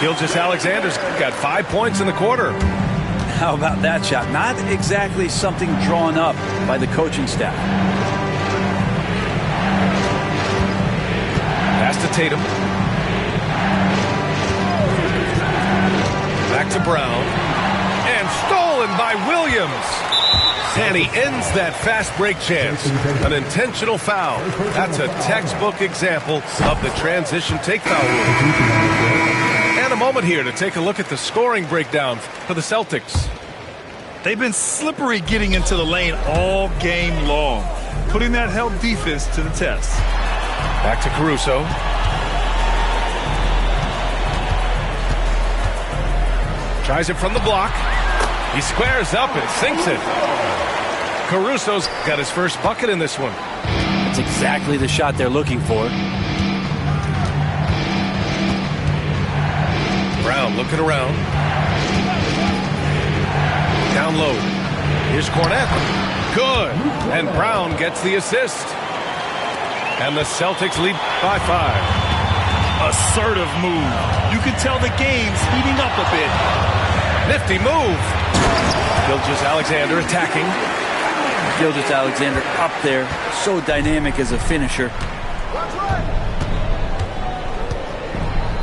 Gilgeous-Alexander's got 5 points in the quarter. How about that shot? Not exactly something drawn up by the coaching staff. Pass to Tatum. Back to Brown. And stolen by Williams. And he ends that fast break chance. An intentional foul. That's a textbook example of the transition take foul rule. And a moment here to take a look at the scoring breakdown for the Celtics. They've been slippery getting into the lane all game long, putting that help defense to the test. Back to Caruso. Tries it from the block. He squares up and sinks it. Caruso's got his first bucket in this one. That's exactly the shot they're looking for. Brown looking around. Down low. Here's Cornette. Good. And Brown gets the assist. And the Celtics lead by 5. Assertive move. You can tell the game's heating up a bit. Nifty move. Gilgeous-Alexander attacking. Gilgeous-Alexander up there. So dynamic as a finisher.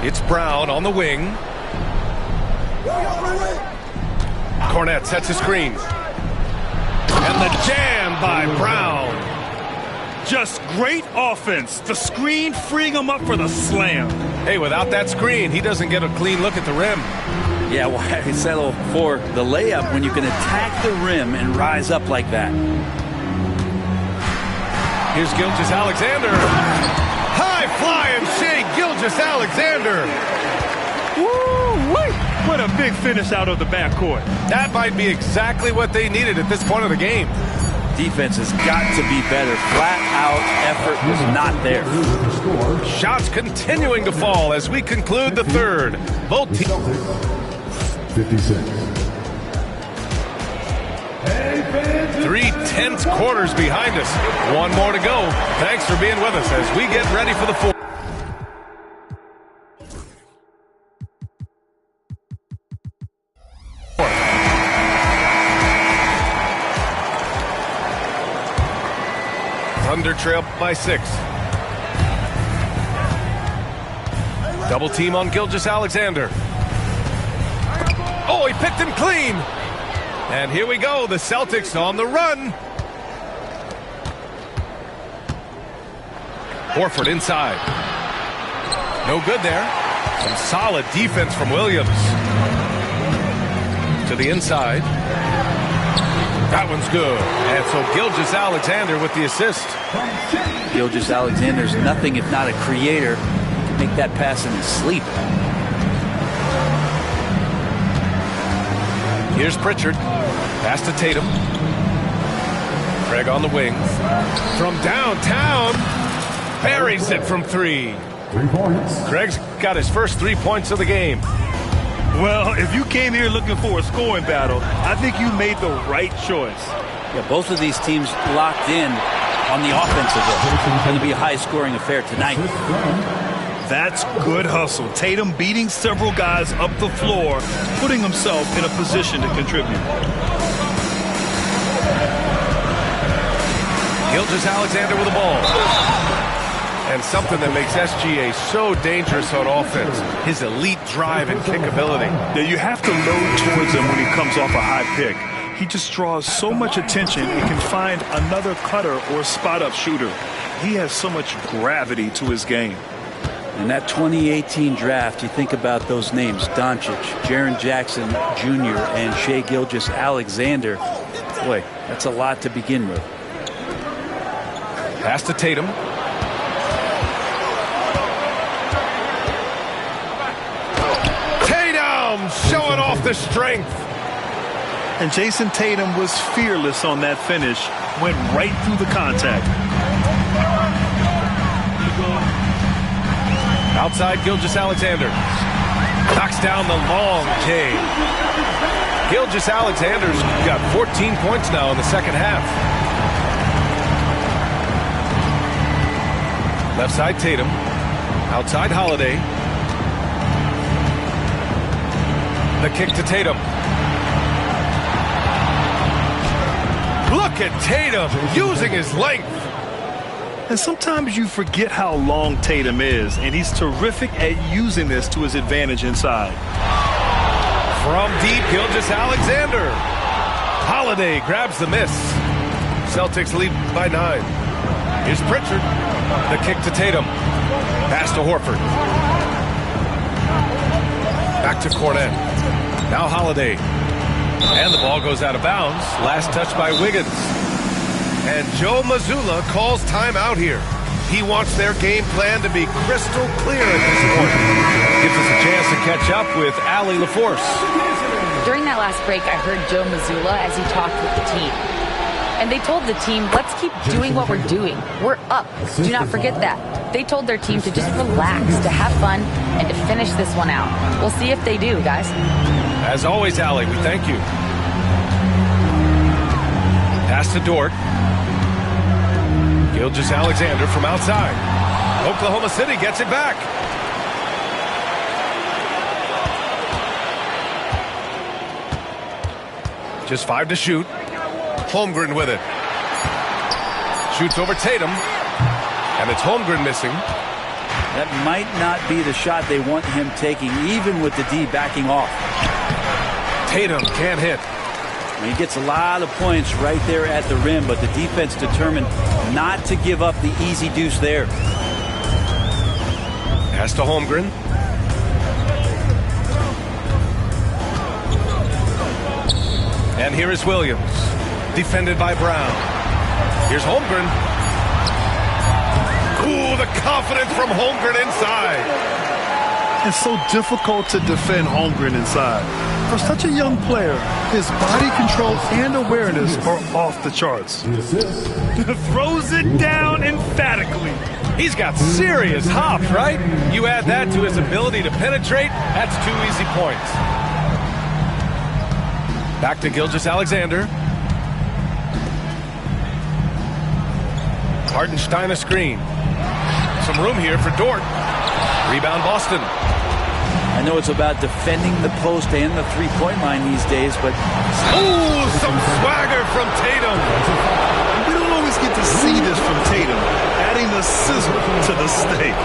It's Brown on the wing. Cornette sets a screen. And the jam by Brown. Just great offense. The screen freeing him up for the slam. Hey, without that screen, he doesn't get a clean look at the rim. Yeah, why settle for the layup when you can attack the rim and rise up like that? Here's Gilgeous-Alexander. High flying Shai Gilgeous-Alexander. Woo-wee! What a big finish out of the backcourt. That might be exactly what they needed at this point of the game. Defense has got to be better. Flat out effort was not there. Shots continuing to fall as we conclude the third. Both teams. 56. 3 tense quarters behind us. One more to go. Thanks for being with us as we get ready for the fourth. Thunder trail by 6. Double team on Gilgeous-Alexander. Oh, he picked him clean. And here we go, the Celtics on the run. Horford inside. No good there. Some solid defense from Williams. To the inside. That one's good. And so Gilgeous-Alexander with the assist. Gilgeous-Alexander's nothing if not a creator. He can make that pass in his sleep. Here's Pritchard. Pass to Tatum. Craig on the wing. From downtown. Buries it from 3. 3 points. Craig's got his first 3 points of the game. Well, if you came here looking for a scoring battle, I think you made the right choice. Yeah, both of these teams locked in on the offensive end. It's going to be a high-scoring affair tonight. That's good hustle. Tatum beating several guys up the floor, putting himself in a position to contribute. Gilgeous-Alexander with the ball. And something that makes SGA so dangerous on offense, his elite drive and kick ability. Yeah, you have to load towards him when he comes off a high pick. He just draws so much attention and can find another cutter or spot-up shooter. He has so much gravity to his game. In that 2018 draft, you think about those names, Doncic, Jaren Jackson Jr., and Shai Gilgeous-Alexander. Boy, that's a lot to begin with. Pass to Tatum. Tatum showing off the strength. And Jason Tatum was fearless on that finish. Went right through the contact. Outside Gilgeous-Alexander. Knocks down the long K. Gilgeous-Alexander's got 14 points now in the second half. Left side Tatum. Outside Holiday. The kick to Tatum. Look at Tatum using his length. And sometimes you forget how long Tatum is, and he's terrific at using this to his advantage inside. From deep, Gilgeous-Alexander. Holiday grabs the miss. Celtics lead by 9. Here's Pritchard. The kick to Tatum. Pass to Horford. Back to Cornet. Now Holiday. And the ball goes out of bounds. Last touch by Wiggins. And Joe Mazzulla calls timeout here. He wants their game plan to be crystal clear at this point. Gives us a chance to catch up with Allie LaForce. During that last break, I heard Joe Mazzulla as he talked with the team. And they told the team, let's keep doing what we're doing. We're up. Do not forget that. They told their team to just relax, to have fun, and to finish this one out. We'll see if they do, guys. As always, Allie, we thank you. Pass to Dort. Gilgeous-Alexander from outside. Oklahoma City gets it back. Just 5 to shoot. Holmgren with it. Shoots over Tatum. And it's Holmgren missing. That might not be the shot they want him taking, even with the D backing off. Tatum can't hit. He gets a lot of points right there at the rim, but the defense determined not to give up the easy deuce there. Pass to Holmgren. And here is Williams. Defended by Brown. Here's Holmgren. Ooh, the confidence from Holmgren inside. It's so difficult to defend Holmgren inside. For such a young player, his body control and awareness are off the charts. Throws it down emphatically. He's got serious hops, right? You add that to his ability to penetrate, that's 2 easy points. Back to Gilgeous-Alexander. Hartenstein a screen. Some room here for Dort. Rebound Boston. I know it's about defending the post and the three-point line these days, but... Ooh, some swagger from Tatum. We don't always get to see this from Tatum, adding the sizzle to the steak.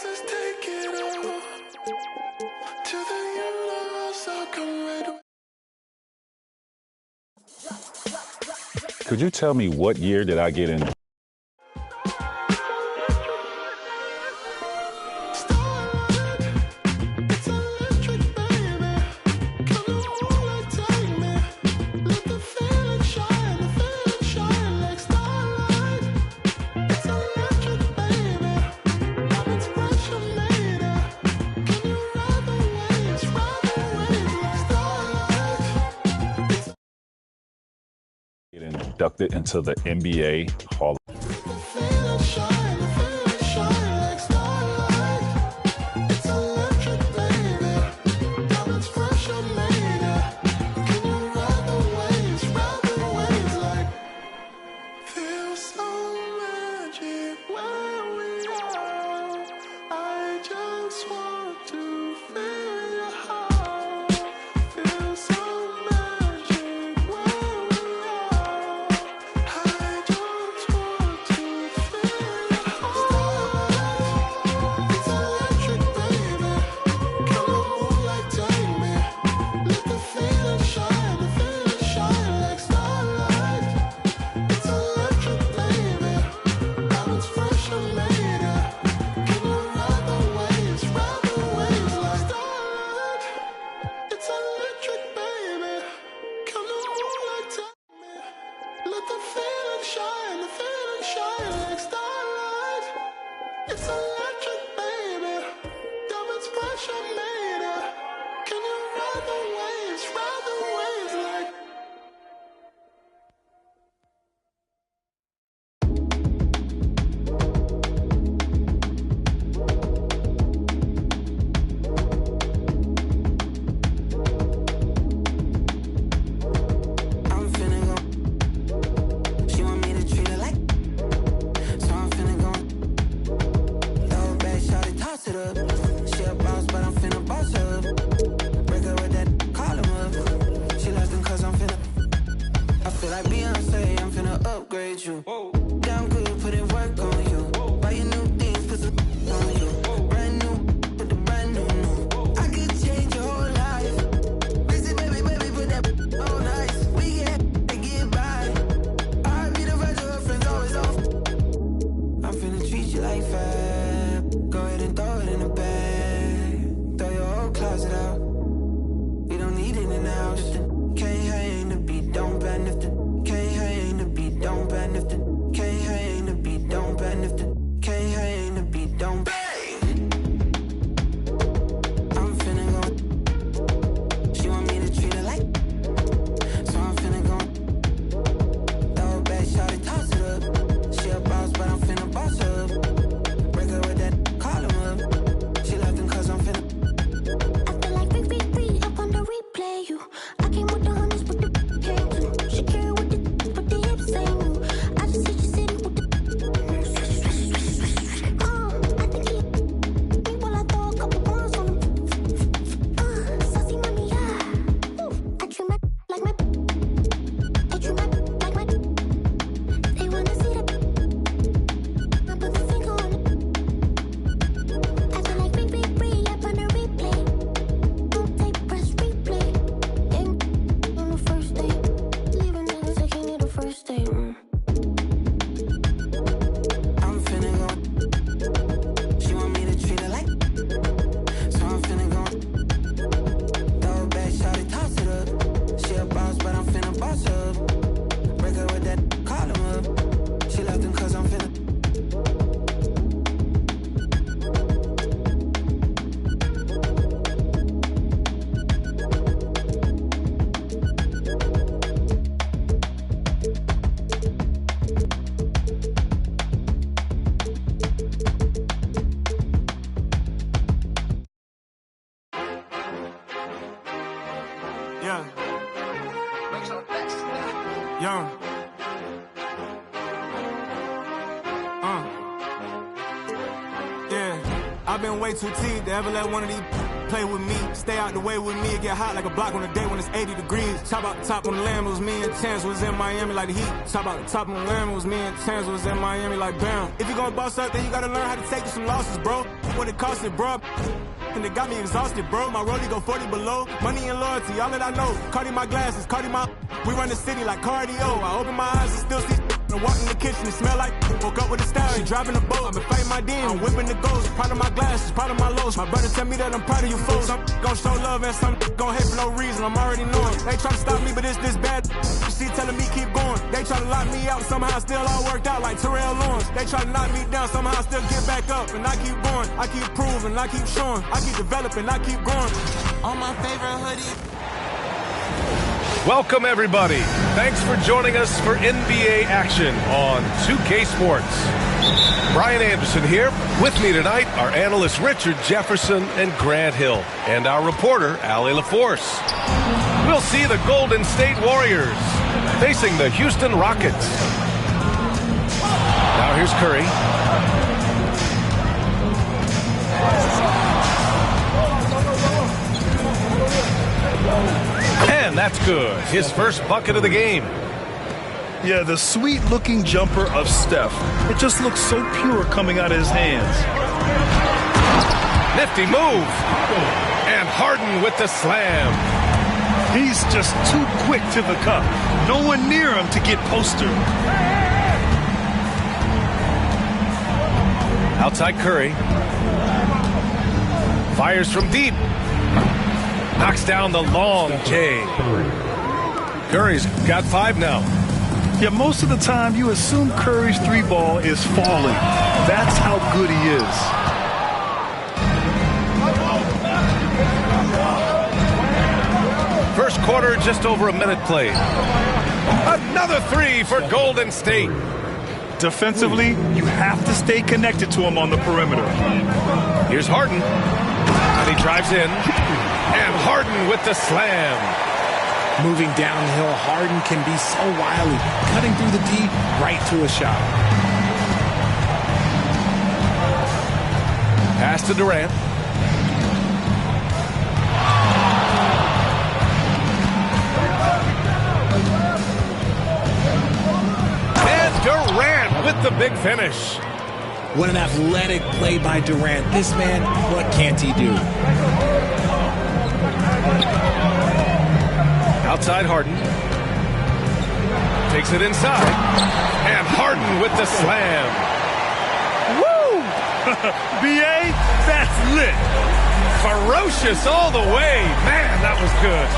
Let's just take it all to the universe. I'll come right away. Could you tell me what year did I get in? Inducted into the NBA Hall. Young. Yeah, I've been way too teed to ever let one of these play with me. Stay out the way with me. It get hot like a block on a day when it's 80 degrees. Top out the top on the land, it was me and Chance was in Miami like the Heat. Top out the top on the land, it was me and Chance was in Miami like bam. If you gonna boss up, then you gotta learn how to take some losses, bro. What it cost it, bro. And it got me exhausted, bro. My rollie go 40 below. Money and loyalty, all that I know. Cardi my glasses, Cardi my... We run the city like cardio. I open my eyes and still see... And walk in the kitchen, it smell like... Woke up with a stallion, driving a boat. I've been fighting my demons, I'm whipping the ghost. Proud of my glasses, proud of my lows. My brother tell me that I'm proud of you folks. Some gon' show love and some gon' hate for no reason. I'm already knowing. They try to stop me, but it's this bad. She telling me keep going. They try to lock me out, somehow still all worked out like Terrell Lawrence. They try to knock me down, somehow I still get back up. And I keep going, I keep proving, I keep showing. I keep developing, I keep growing. On my favorite hoodie. Welcome, everybody. Thanks for joining us for NBA action on 2K Sports. Brian Anderson here. With me tonight are analysts Richard Jefferson and Grant Hill, and our reporter, Allie LaForce. We'll see the Golden State Warriors facing the Houston Rockets. Now here's Curry. And that's good. His first bucket of the game. Yeah, the sweet-looking jumper of Steph. It just looks so pure coming out of his hands. Nifty move. And Harden with the slam. He's just too quick to the cup. No one near him to get postered. Outside Curry. Fires from deep. Knocks down the long J. Curry's got 5 now. Yeah, most of the time you assume Curry's 3-ball is falling. That's how good he is. First quarter, just over a minute played. Another 3 for Golden State. Defensively, you have to stay connected to him on the perimeter. Here's Harden. And he drives in. And Harden with the slam. Moving downhill, Harden can be so wily. Cutting through the D, right to a shot. Pass to Durant. And Durant with the big finish. What an athletic play by Durant. This man, what can't he do? Outside Harden. Takes it inside. And Harden with the slam. Woo! B.A., that's lit. Ferocious all the way. Man, that was good.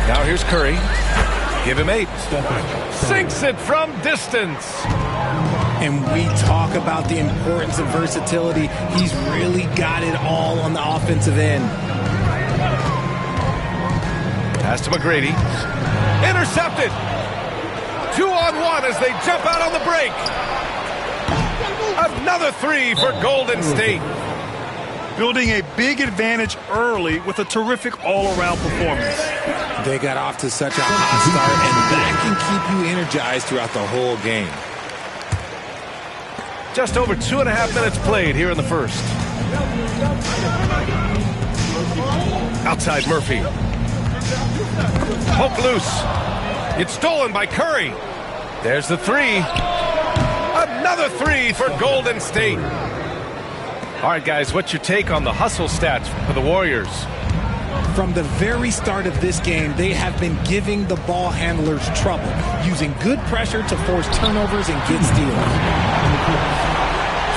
Now here's Curry. Give him 8. Sinks it from distance. And we talk about the importance of versatility. He's really got it all on the offensive end. Pass to McGrady. Intercepted. 2-on-1 as they jump out on the break. Another 3 for Golden State. Building a big advantage early with a terrific all-around performance. They got off to such a hot start, and that can keep you energized throughout the whole game. Just over 2.5 minutes played here in the first. Outside Murphy. Poke loose. It's stolen by Curry. There's the 3. Another 3 for Golden State. All right, guys, what's your take on the hustle stats for the Warriors? From the very start of this game, they have been giving the ball handlers trouble, using good pressure to force turnovers and get steals.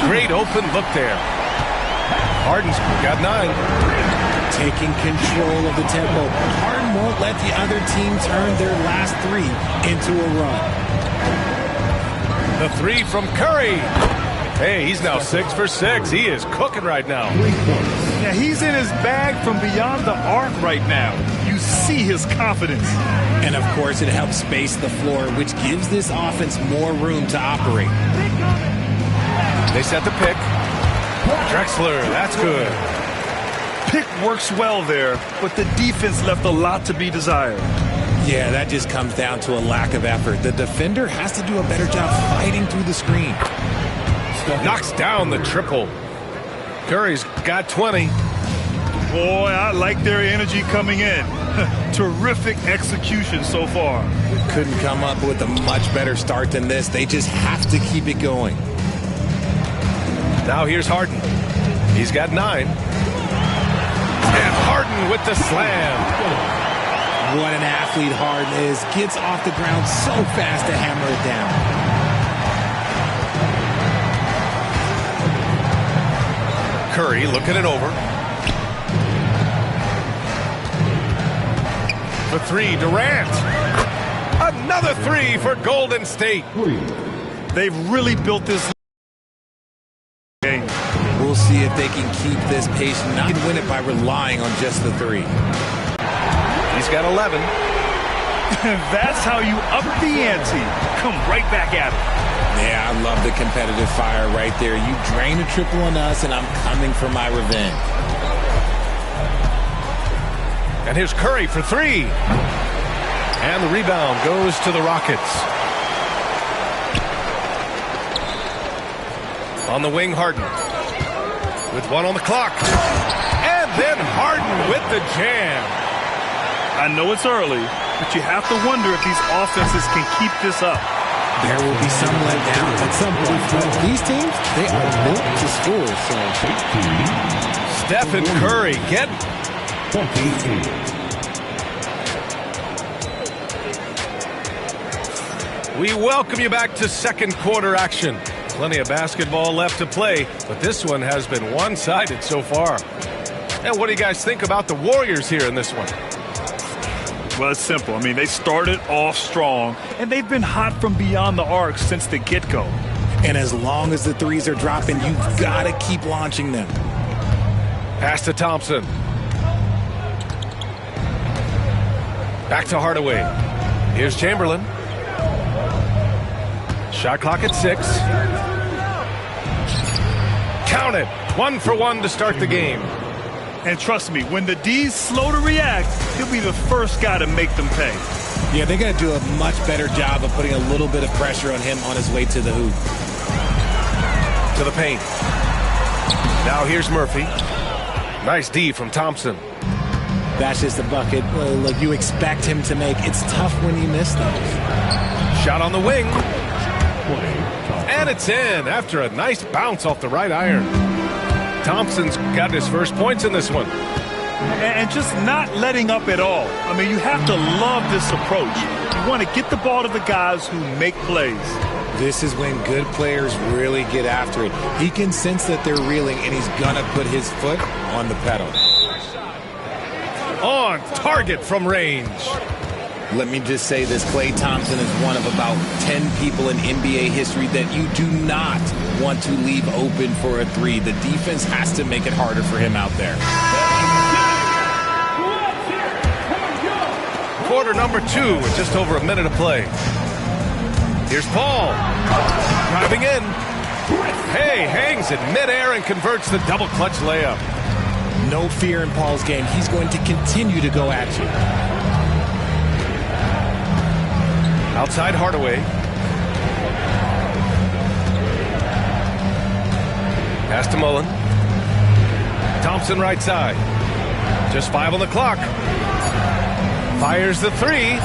Great open look there. Harden's got 9. Taking control of the tempo. Harden won't let the other team turn their last 3 into a run. The 3 from Curry. Hey, he's now 6 for 6. He is cooking right now. Yeah, he's in his bag from beyond the arc right now. You see his confidence. And, of course, it helps space the floor, which gives this offense more room to operate. They set the pick. Drexler, that's good. Pick works well there, but the defense left a lot to be desired. Yeah, that just comes down to a lack of effort. The defender has to do a better job fighting through the screen. Knocks down the triple. Curry's got 20. Boy, I like their energy coming in. Terrific execution so far. Couldn't come up with a much better start than this. They just have to keep it going. Now here's Harden. He's got 9. And Harden with the slam. What an athlete Harden is. Gets off the ground so fast to hammer it down. Curry looking it over. For 3, Durant. Another 3 for Golden State. They've really built this game. We'll see if they can keep this pace and not win it by relying on just the 3. He's got 11. That's how you up the ante. Come right back at it. Yeah, I love the competitive fire right there. You drain a triple on us, and I'm coming for my revenge. And here's Curry for 3. And the rebound goes to the Rockets. On the wing, Harden. With 1 on the clock. And then Harden with the jam. I know it's early, but you have to wonder if these offenses can keep this up. There will be some letdown at some point. But these teams, they are built to score. So Steph and Curry get 28. We welcome you back to second quarter action. Plenty of basketball left to play, but this one has been one-sided so far. And what do you guys think about the Warriors here in this one? Well, it's simple. I mean, they started off strong, and they've been hot from beyond the arc since the get-go. And as long as the threes are dropping, you've got to keep launching them. Pass to Thompson. Back to Hardaway. Here's Chamberlain. Shot clock at 6. Count it. 1 for 1 to start the game. And trust me, when the D's slow to react, he'll be the first guy to make them pay. Yeah, they're going to do a much better job of putting a little bit of pressure on him on his way to the hoop. To the paint. Now here's Murphy. Nice D from Thompson. That's just a bucket. Look, you expect him to make. It's tough when you miss those. Shot on the wing. And it's in after a nice bounce off the right iron. Thompson's got his first points in this one. And just not letting up at all. I mean, you have to love this approach. You want to get the ball to the guys who make plays. This is when good players really get after it. He can sense that they're reeling, and he's going to put his foot on the pedal. On target from range. Let me just say this, Klay Thompson is one of about 10 people in NBA history that you do not want to leave open for a 3. The defense has to make it harder for him out there. Quarter number 2 with just over a minute to play. Here's Paul. Driving in. Hey, hangs in midair and converts the double clutch layup. No fear in Paul's game. He's going to continue to go at you. Outside Hardaway. Pass to Mullen. Thompson right side. Just 5 on the clock. Fires the 3.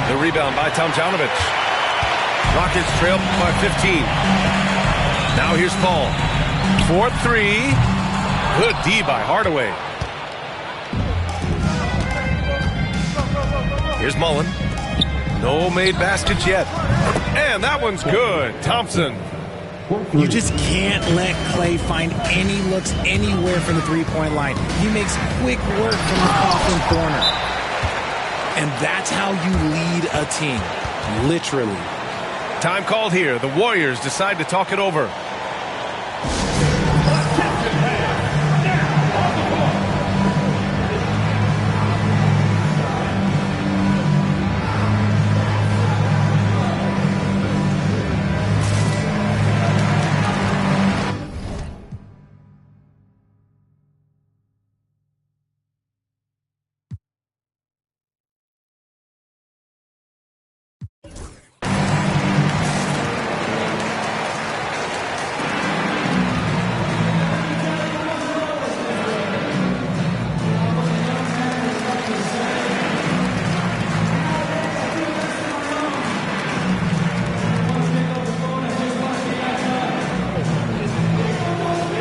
The rebound by Tomjanovich. Rockets trail by 15. Now here's Paul. 4-3. Good D by Hardaway. Here's Mullen. No made baskets yet. And that one's good. Thompson. You just can't let Klay find any looks anywhere from the three-point line. He makes quick work from the Coughlin corner. And that's how you lead a team. Literally. Time called here. The Warriors decide to talk it over.